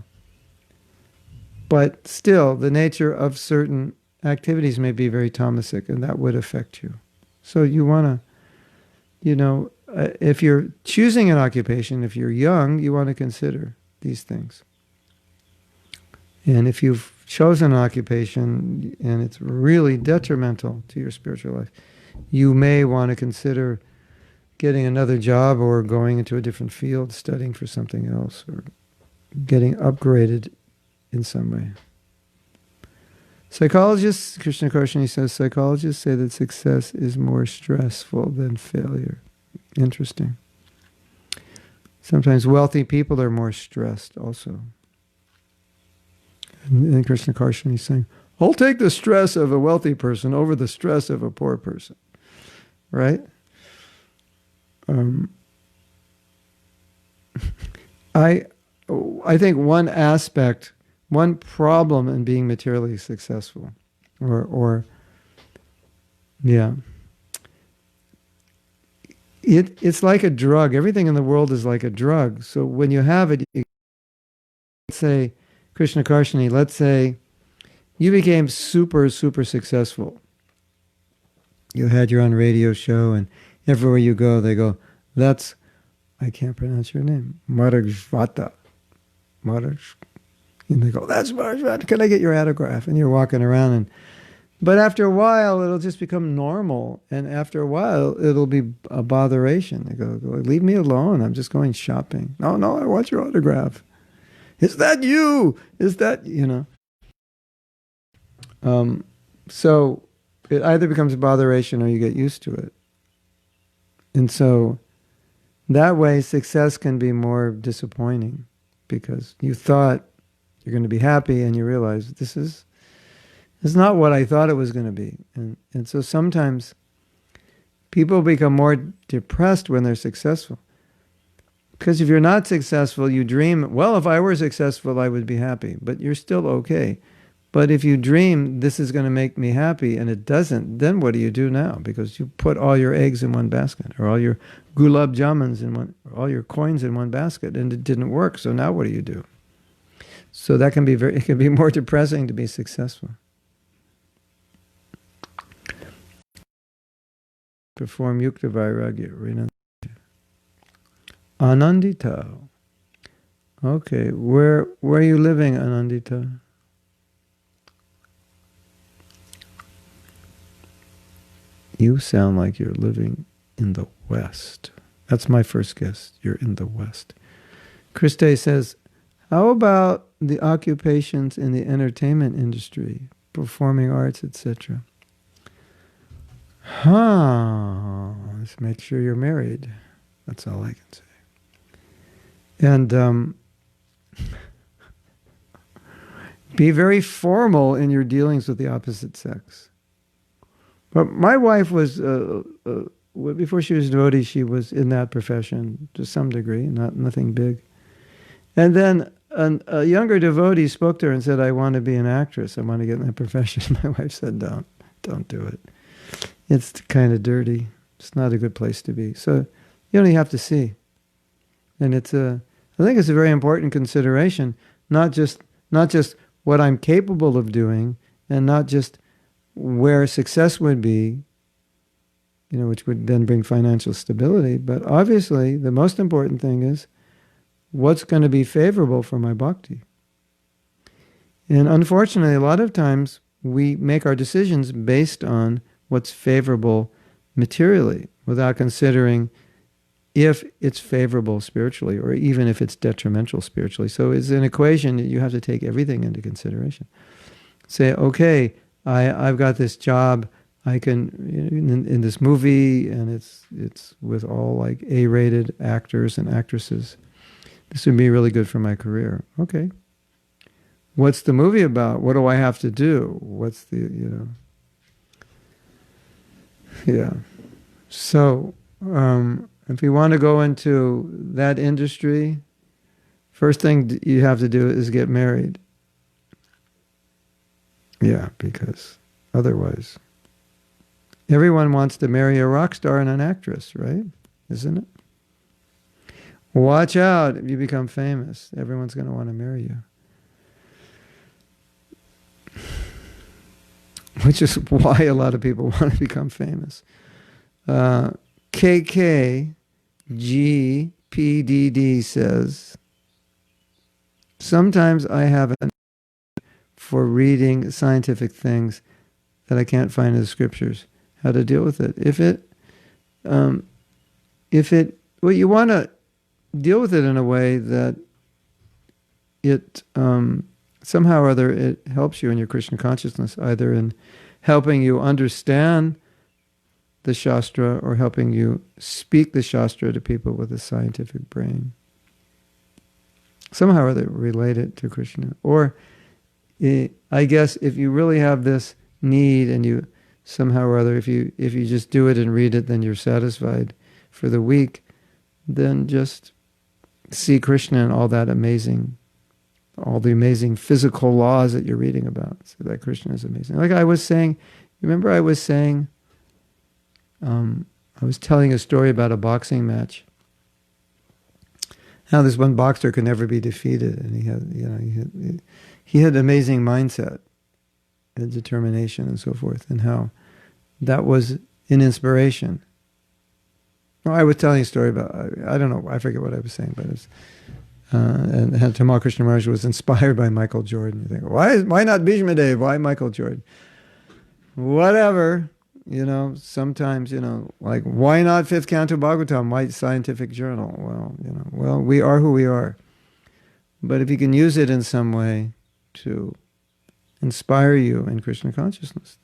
But still, the nature of certain activities may be very tamasic, and that would affect you. So you want to, if you're choosing an occupation, if you're young, you want to consider these things. And if you've chosen an occupation and it's really detrimental to your spiritual life, you may want to consider getting another job or going into a different field, studying for something else, or getting upgraded in some way. Psychologists, Krishna Karshani says, psychologists say that success is more stressful than failure. Interesting. Sometimes wealthy people are more stressed also. And Krishna Karshani is saying, I'll take the stress of a wealthy person over the stress of a poor person. Right? I think one aspect, one problem in being materially successful, it's like a drug. Everything in the world is like a drug. So when you have it, let's say, Krishna Karshani, let's say you became super, super successful. You had your own radio show, and everywhere you go, they go, that's, I can't pronounce your name, Marajvata. And they go, that's Marajvata, can I get your autograph? And you're walking around, but after a while, it'll just become normal. And after a while, it'll be a botheration. They go, leave me alone, I'm just going shopping. No, I want your autograph. Is that you? Is that, So it either becomes a botheration or you get used to it. And so that way success can be more disappointing because you thought you're going to be happy and you realize this is not what I thought it was going to be. And so sometimes people become more depressed when they're successful. Because if you're not successful, you dream, well, if I were successful, I would be happy. But you're still okay. But if you dream, this is going to make me happy, and it doesn't, then what do you do now? Because you put all your eggs in one basket, or all your gulab jamuns in one, or all your coins in one basket, and it didn't work. So now what do you do? So that can be it can be more depressing to be successful. Perform yukta vairagya. Anandita. Okay, where are you living, Anandita? You sound like you're living in the West. That's my first guess. You're in the West. Christe says, how about the occupations in the entertainment industry, performing arts, etc.? Let's make sure you're married. That's all I can say. And be very formal in your dealings with the opposite sex. But my wife was, before she was a devotee, she was in that profession to some degree, nothing big. And then a younger devotee spoke to her and said, I want to be an actress. I want to get in that profession. My wife said, don't do it. It's kind of dirty. It's not a good place to be. So you only have to see. And I think it's a very important consideration, not just what I'm capable of doing, and not just where success would be, which would then bring financial stability. But obviously, the most important thing is what's going to be favorable for my bhakti. And unfortunately, a lot of times we make our decisions based on what's favorable materially, without considering if it's favorable spiritually, or even if it's detrimental spiritually. So it's an equation that you have to take everything into consideration. Say, okay, I've got this job, I can in this movie, and it's with all like A-rated actors and actresses. This would be really good for my career. Okay. What's the movie about? What do I have to do? What's the, yeah. So, if you want to go into that industry, first thing you have to do is get married. Yeah, because otherwise, everyone wants to marry a rock star and an actress, right? Isn't it? Watch out if you become famous. Everyone's going to want to marry you. Which is why a lot of people want to become famous. KKGPDD says, sometimes I have an for reading scientific things that I can't find in the scriptures. How to deal with it? Well, you want to deal with it in a way that it somehow or other it helps you in your Krishna consciousness, either in helping you understand the Shastra or helping you speak the Shastra to people with a scientific brain. Somehow or other relate it to Krishna. Or I guess if you really have this need and you somehow or other, if you just do it and read it, then you're satisfied for the week, then just see Krishna and all the amazing physical laws that you're reading about. So that Krishna is amazing. Like I was saying, remember I was saying, I was telling a story about a boxing match. How this one boxer could never be defeated, and he had amazing mindset and determination and so forth, and how that was an inspiration. Well, I was telling a story about, I don't know, I forget what I was saying, but it's and Tamal Krishna Maharaj was inspired by Michael Jordan. You think, why not Bhishma Dev? Why Michael Jordan? Whatever, sometimes, like, why not Fifth Canto Bhagavatam? Why Scientific Journal? Well, we are who we are. But if you can use it in some way to inspire you in Krishna consciousness,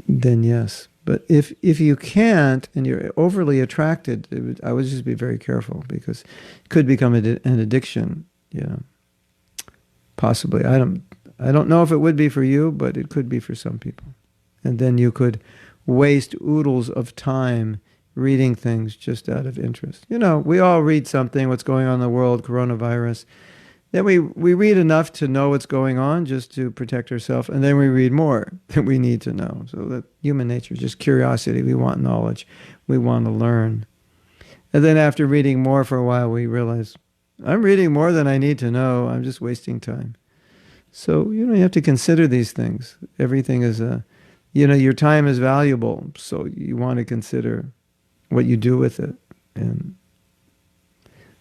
then yes. But if you can't and you're overly attracted, I would just be very careful, because it could become an addiction. Possibly. I don't know if it would be for you, but it could be for some people. And then you could waste oodles of time reading things just out of interest. We all read something, what's going on in the world, coronavirus. Then we read enough to know what's going on, just to protect ourselves, and then we read more that we need to know. So that human nature, just curiosity, we want knowledge, we want to learn. And then after reading more for a while, we realize, I'm reading more than I need to know, I'm just wasting time. So, you have to consider these things. Everything is your time is valuable, so you want to consider what you do with it. And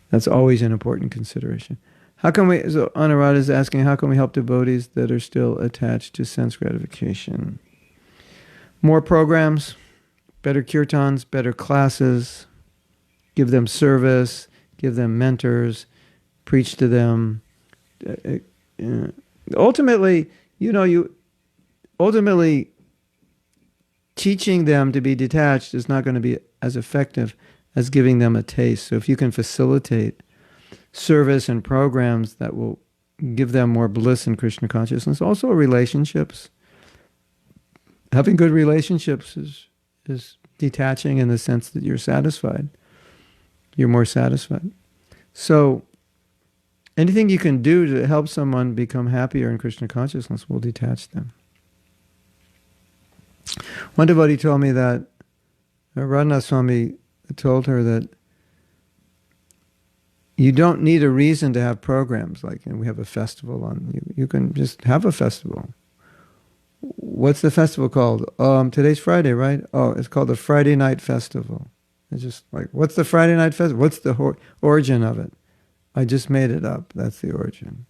that's always an important consideration. So Anuradha is asking, how can we help devotees that are still attached to sense gratification? More programs, better kirtans, better classes, give them service, give them mentors, preach to them. Ultimately, teaching them to be detached is not going to be as effective as giving them a taste. So if you can facilitate service and programs that will give them more bliss in Krishna consciousness. Also relationships. Having good relationships is detaching in the sense that you're satisfied. You're more satisfied. So anything you can do to help someone become happier in Krishna consciousness will detach them. One devotee told me that Radhanath Swami told her that you don't need a reason to have programs. Like, we have a festival on. You can just have a festival. What's the festival called? Today's Friday, right? Oh, it's called the Friday Night Festival. It's just like, what's the Friday Night Festival? What's the origin of it? I just made it up. That's the origin.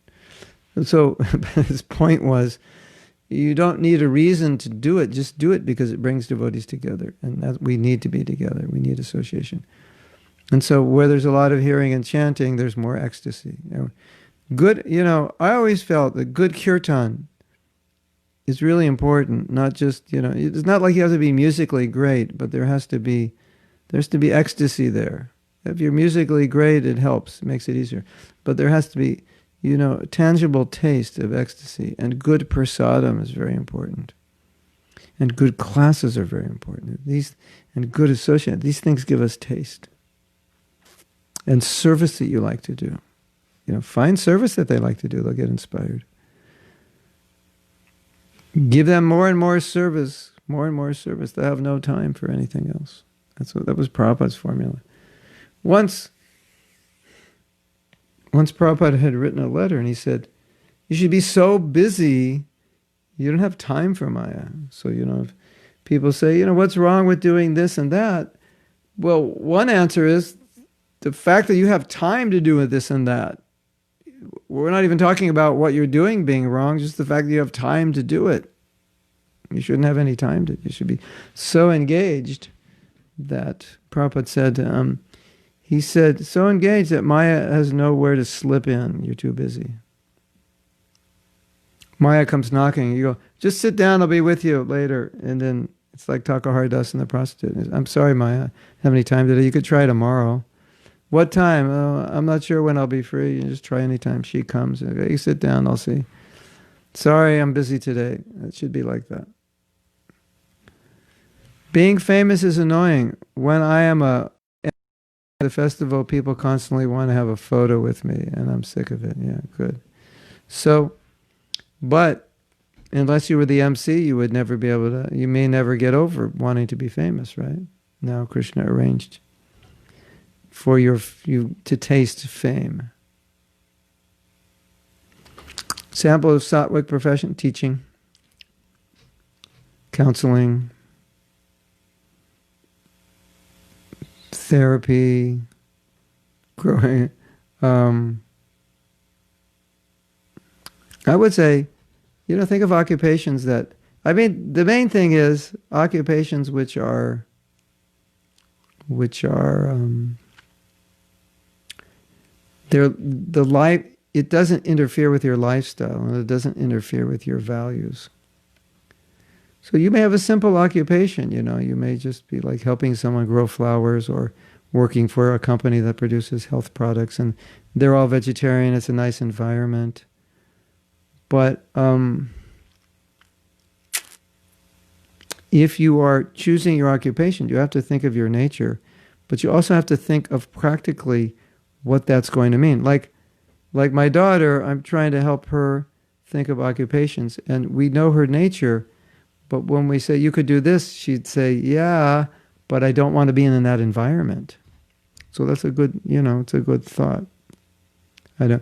And so his point was, you don't need a reason to do it. Just do it because it brings devotees together. And that we need to be together. We need association. And so where there's a lot of hearing and chanting, there's more ecstasy. Good, I always felt that good kirtan is really important. Not just, it's not like you have to be musically great, but there's to be ecstasy there. If you're musically great, it helps, makes it easier. But there has to be, a tangible taste of ecstasy. And good prasadam is very important. And good classes are very important. And good association. These things give us taste. And service that you like to do. Find service that they like to do. They'll get inspired. Give them more and more service. More and more service. They have no time for anything else. That was Prabhupada's formula. Once Prabhupada had written a letter and he said, you should be so busy, you don't have time for Maya. So, if people say, what's wrong with doing this and that? Well, one answer is the fact that you have time to do this and that. We're not even talking about what you're doing being wrong, just the fact that you have time to do it. You shouldn't have any time to. You should be so engaged that Prabhupada said, he said, so engaged that Maya has nowhere to slip in. You're too busy. Maya comes knocking. You go, just sit down, I'll be with you later. And then it's like Takaharidas and the prostitute. I'm sorry, Maya, I don't have any time today. You could try tomorrow. What time? Oh, I'm not sure when I'll be free. You just try anytime she comes. Okay, you sit down, I'll see. Sorry, I'm busy today. It should be like that. Being famous is annoying. When I am at the festival, people constantly want to have a photo with me, and I'm sick of it. Yeah, good. So, but unless you were the MC, you would never be able to, you may never get over wanting to be famous, right? Now Krishna arranged for you to taste fame. Sample of sattvic profession: teaching, counseling, therapy, growing. I would say, think of occupations that, the main thing is occupations which are the life, it doesn't interfere with your lifestyle and it doesn't interfere with your values. So you may have a simple occupation, you may just be like helping someone grow flowers or working for a company that produces health products and they're all vegetarian, it's a nice environment. But if you are choosing your occupation, you have to think of your nature, but you also have to think of practically what that's going to mean. Like my daughter, I'm trying to help her think of occupations, and we know her nature, but when we say, you could do this, she'd say, yeah, but I don't want to be in that environment. So that's a good, it's a good thought. I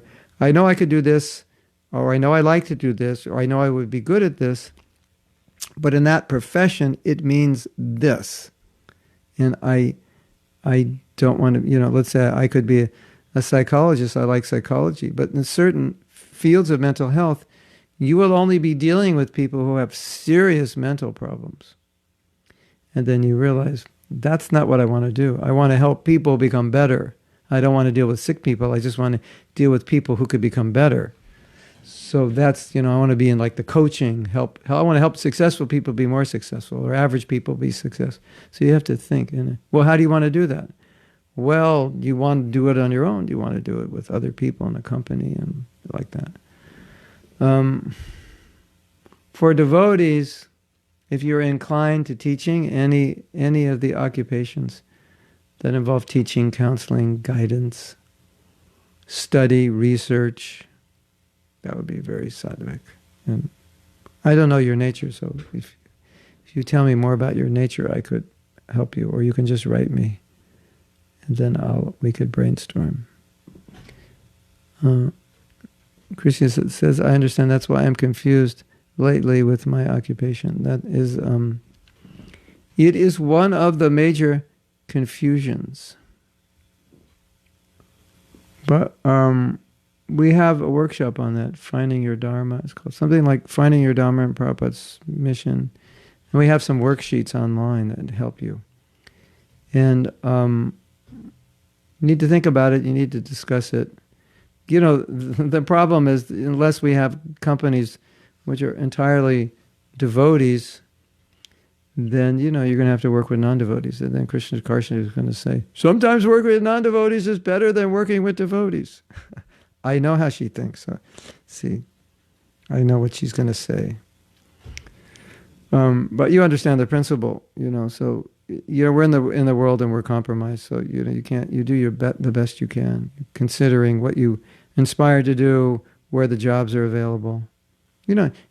know I could do this, or I know I like to do this, or I know I would be good at this, but in that profession, it means this. And I don't want to, let's say I could be a psychologist, I like psychology, but in certain fields of mental health, you will only be dealing with people who have serious mental problems. And then you realize, that's not what I want to do. I want to help people become better. I don't want to deal with sick people. I just want to deal with people who could become better. So that's, I want to be in like the coaching, I want to help successful people be more successful, or average people be successful. So you have to think, well, how do you want to do that? Well, you want to do it on your own. You want to do it with other people in a company and like that. For devotees, if you're inclined to teaching, any of the occupations that involve teaching, counseling, guidance, study, research, that would be very sattvic. And I don't know your nature, so if you tell me more about your nature, I could help you, or you can just write me, and then we could brainstorm. Krishna says, I understand, that's why I'm confused lately with my occupation. That is, it is one of the major confusions. But we have a workshop on that, Finding Your Dharma. It's called something like Finding Your Dharma in Prabhupada's Mission. And we have some worksheets online that help you. And you need to think about it, you need to discuss it. The problem is, unless we have companies which are entirely devotees, then, you're going to have to work with non-devotees. And then Krishna Karshana is going to say, sometimes working with non-devotees is better than working with devotees. I know how she thinks. So, see, I know what she's going to say. But you understand the principle, so, we're in the world and we're compromised. So, you do the best you can, considering what you inspired to do, where the jobs are available.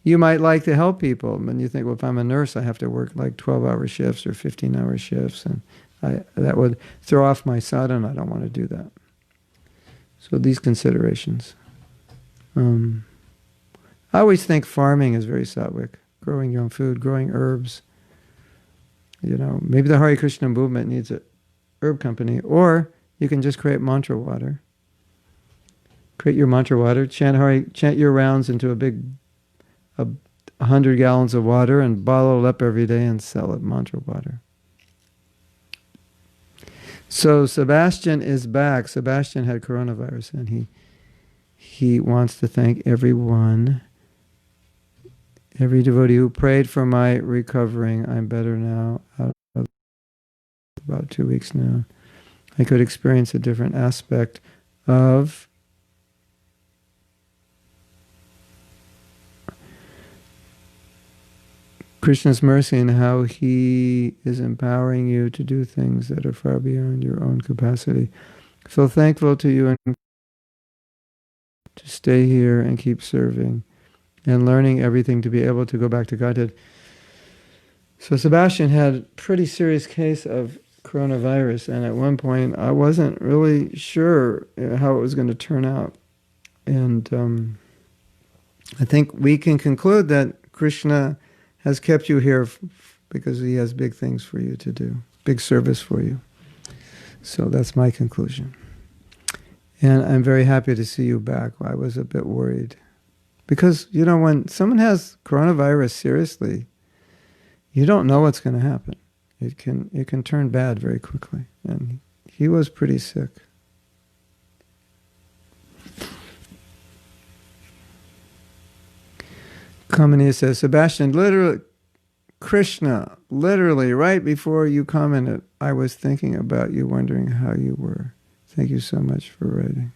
You might like to help people, and you think, well, if I'm a nurse, I have to work like 12-hour shifts or 15-hour shifts, and that would throw off my sadhana. I don't want to do that. So these considerations. I always think farming is very sattvic. Growing your own food, growing herbs. Maybe the Hare Krishna movement needs a herb company, or you can just create mantra water. Create your mantra water, chant your rounds into a big 100 gallons of water and bottle it up every day and sell it, mantra water. So Sebastian is back. Sebastian had coronavirus, and he wants to thank everyone, every devotee who prayed for my recovering. I'm better now, out of about 2 weeks now. I could experience a different aspect of Krishna's mercy and how he is empowering you to do things that are far beyond your own capacity. So thankful to you and to stay here and keep serving and learning everything to be able to go back to Godhead. So Sebastian had a pretty serious case of coronavirus, and at one point I wasn't really sure how it was going to turn out. And I think we can conclude that Krishna has kept you here because he has big things for you to do, big service for you. So that's my conclusion. And I'm very happy to see you back. I was a bit worried. Because, when someone has coronavirus seriously, you don't know what's going to happen. It can turn bad very quickly. And he was pretty sick. Kamini says, Sebastian, Krishna, literally, right before you commented, I was thinking about you, wondering how you were. Thank you so much for writing.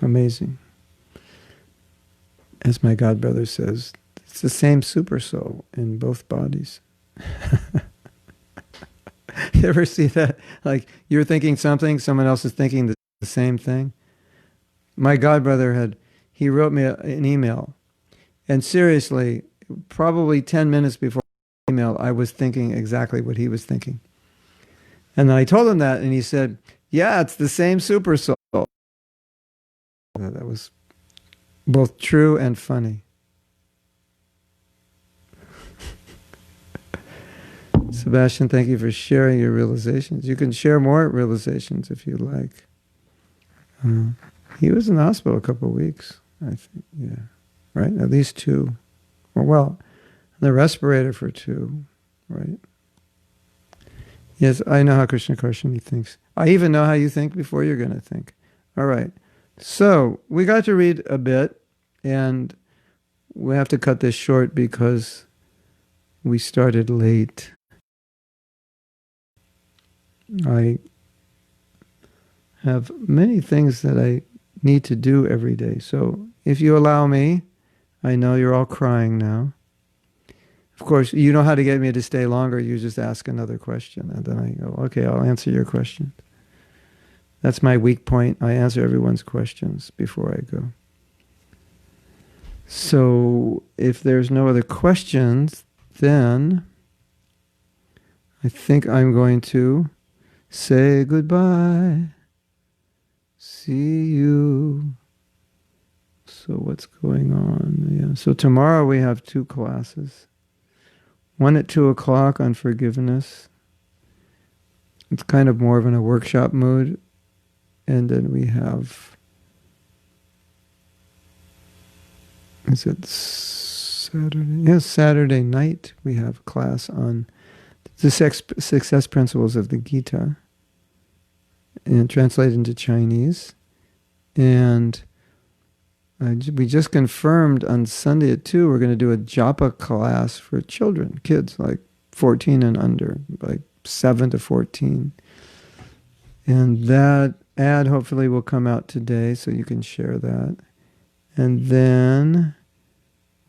Amazing. As my godbrother says, it's the same super soul in both bodies. You ever see that? Like, you're thinking something, someone else is thinking the same thing? My godbrother he wrote me an email. And seriously, probably 10 minutes before the email, I was thinking exactly what he was thinking. And then I told him that, and he said, yeah, it's the same super soul. That was both true and funny. Sebastian, thank you for sharing your realizations. You can share more realizations if you like. He was in the hospital a couple of weeks, I think, yeah. Right? At least 2. Well, the respirator for 2, right? Yes, I know how Krishna Karshani thinks. I even know how you think before you're going to think. All right. So, we got to read a bit, and we have to cut this short because we started late. I have many things that I need to do every day. So, if you allow me, I know you're all crying now. Of course, you know how to get me to stay longer. You just ask another question. And then I go, okay, I'll answer your question. That's my weak point. I answer everyone's questions before I go. So if there's no other questions, then I think I'm going to say goodbye. See you. So what's going on? Yeah. So tomorrow we have 2 classes. One at 2 o'clock on forgiveness. It's kind of more of in a workshop mood. And then we have, is it Saturday? Yes, Saturday night we have a class on the success principles of the Gita, and translated into Chinese. And We just confirmed on Sunday at 2, we're going to do a japa class for children, kids like 14 and under, like 7 to 14. And that ad hopefully will come out today, so you can share that. And then,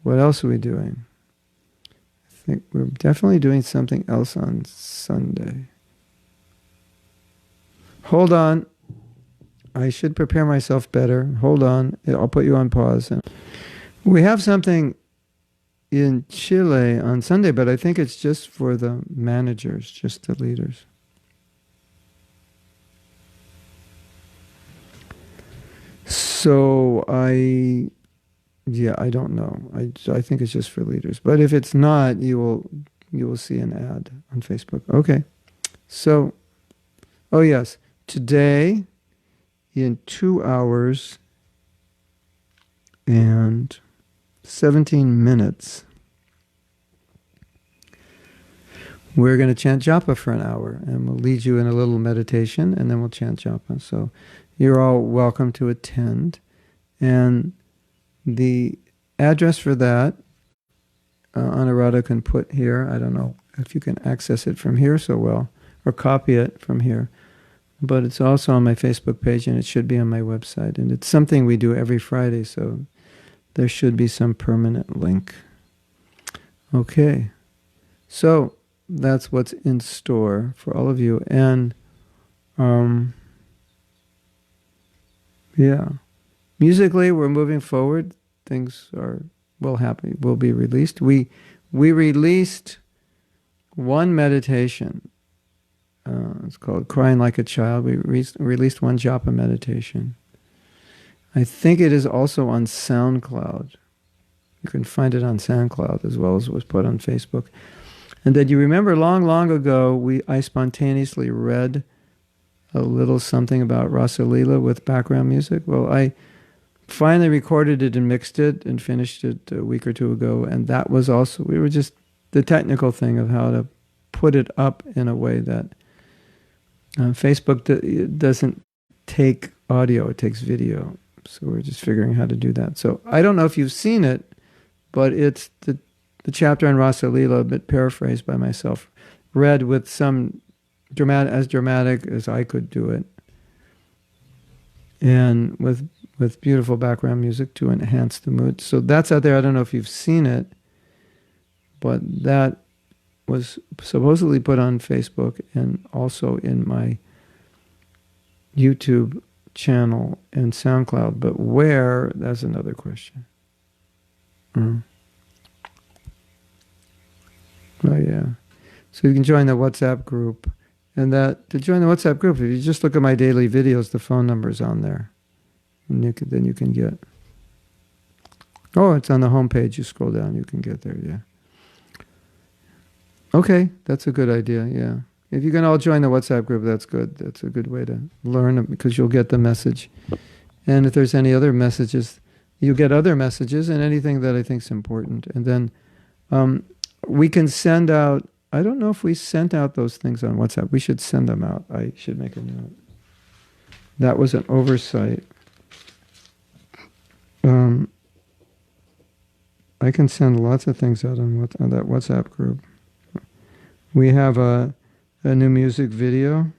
what else are we doing? I think we're definitely doing something else on Sunday. Hold on. I should prepare myself better. Hold on. I'll put you on pause. We have something in Chile on Sunday, but I think it's just for the managers, just the leaders. So I don't know. I think it's just for leaders. But if it's not, you will see an ad on Facebook. Okay. So, oh yes, today in 2 hours and 17 minutes, we're going to chant japa for an hour, and we'll lead you in a little meditation, and then we'll chant japa. So you're all welcome to attend. And the address for that, Anuradha can put here. I don't know if you can access it from here so well, or copy it from here. But it's also on my Facebook page, and it should be on my website. And it's something we do every Friday, so there should be some permanent link. Okay. So that's what's in store for all of you. And musically, we're moving forward. Things will be released. We released one meditation. It's called Crying Like a Child. We released one japa meditation. I think it is also on SoundCloud. You can find it on SoundCloud as well as it was put on Facebook. And then you remember long, long ago, I spontaneously read a little something about Rasa Leela with background music. Well, I finally recorded it and mixed it and finished it a week or two ago. And that was also, we were just the technical thing of how to put it up in a way that Facebook doesn't take audio, it takes video. So we're just figuring how to do that. So I don't know if you've seen it, but it's the chapter on Rasa Leela, a bit paraphrased by myself, read with some dramatic as I could do it, and with beautiful background music to enhance the mood. So that's out there. I don't know if you've seen it, but that was supposedly put on Facebook and also in my YouTube channel and SoundCloud. But where, that's another question. Oh yeah. So you can join the WhatsApp group. And to join the WhatsApp group, if you just look at my daily videos, the phone number's on there. And then you can get... Oh, it's on the homepage. You scroll down, you can get there, yeah. Okay, that's a good idea, yeah. If you can all join the WhatsApp group, that's good. That's a good way to learn, because you'll get the message. And if there's any other messages, you'll get other messages and anything that I think is important. And then we can send out, I don't know if we sent out those things on WhatsApp. We should send them out. I should make a note. That was an oversight. I can send lots of things out on that WhatsApp group. We have a new music video.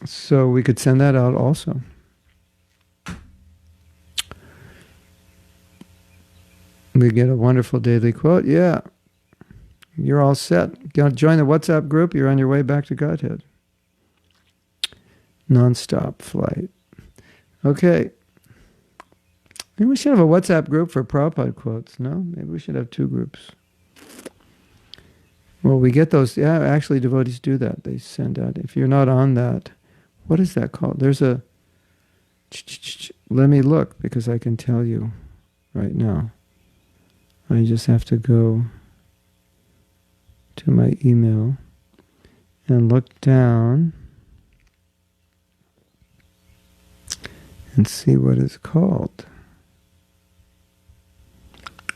So we could send that out also. We get a wonderful daily quote. Yeah, you're all set. Join the WhatsApp group. You're on your way back to Godhead. Non-stop flight. Okay. Maybe we should have a WhatsApp group for Prabhupada quotes, no? Maybe we should have 2 groups. Well, we get those. Yeah, actually, devotees do that. They send out. If you're not on that, what is that called? There's a... Let me look, because I can tell you right now. I just have to go to my email and look down and see what it's called.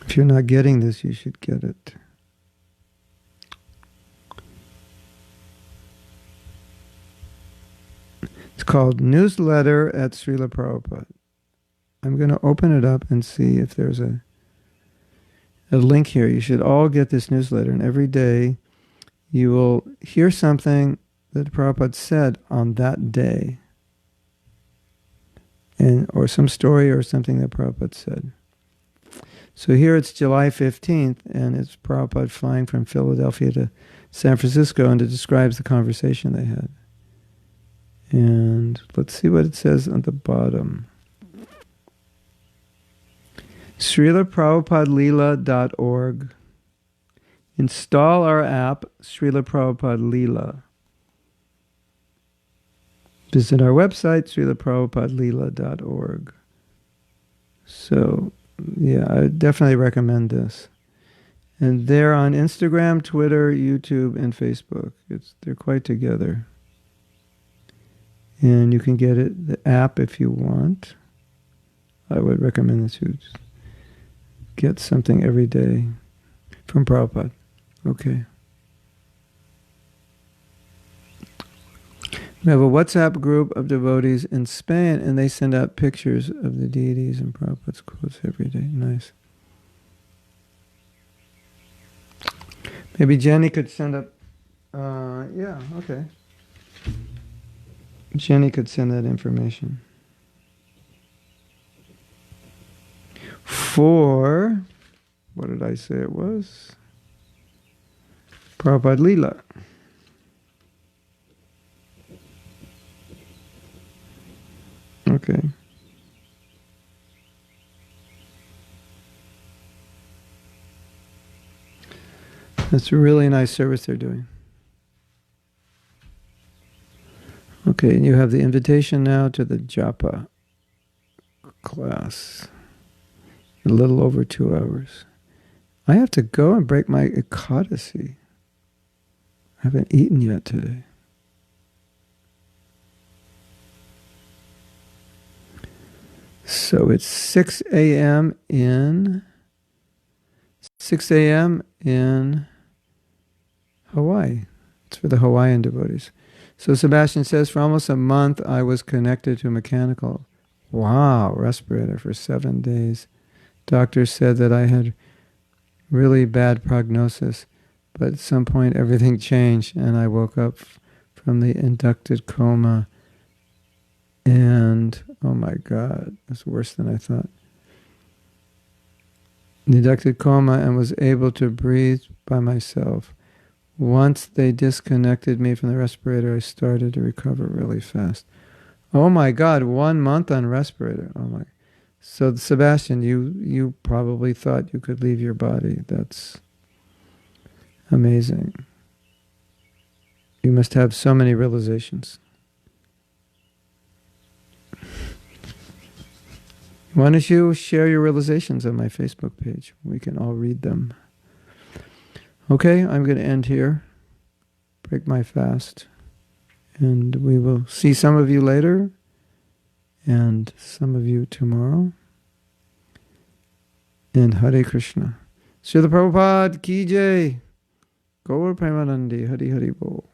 If you're not getting this, you should get it. It's called Newsletter at Srila Prabhupada. I'm going to open it up and see if there's a link here. You should all get this newsletter, and every day you will hear something that Prabhupada said on that day, or some story or something that Prabhupada said. So here it's July 15th, and it's Prabhupada flying from Philadelphia to San Francisco, and it describes the conversation they had. And let's see what it says on the bottom. SrilaPrabhupadaLeela.org. Install our app, Srila Prabhupada Leela. Visit our website, SrilaPrabhupadaLeela.org. So, yeah, I definitely recommend this. And they're on Instagram, Twitter, YouTube, and Facebook. They're quite together. And you can get the app if you want. I would recommend this. You get something every day from Prabhupada. Okay. We have a WhatsApp group of devotees in Spain, and they send out pictures of the deities and Prabhupada's quotes every day. Nice. Maybe Jenny could send up... yeah, okay. Jenny could send that information. For... what did I say it was? Prabhupada Leela. Okay. That's a really nice service they're doing. Okay, and you have the invitation now to the japa class. A little over 2 hours. I have to go and break my ekadasi. I haven't eaten yet today. So it's 6 a.m. in Hawaii. It's for the Hawaiian devotees. So Sebastian says, for almost a month I was connected to a mechanical, respirator for 7 days. Doctors said that I had really bad prognosis, but at some point everything changed and I woke up from the inducted coma, and oh my God, it's worse than I thought. The inducted coma, and was able to breathe by myself. Once they disconnected me from the respirator, I started to recover really fast. Oh my God, 1 month on respirator. Oh my. So Sebastian, you probably thought you could leave your body. That's amazing. You must have so many realizations. Why don't you share your realizations on my Facebook page? We can all read them. Okay, I'm going to end here. Break my fast. And we will see some of you later and some of you tomorrow. And Hare Krishna. Srila Prabhupada Ki Jai. Gaur Premanandi Hari Hari Bol.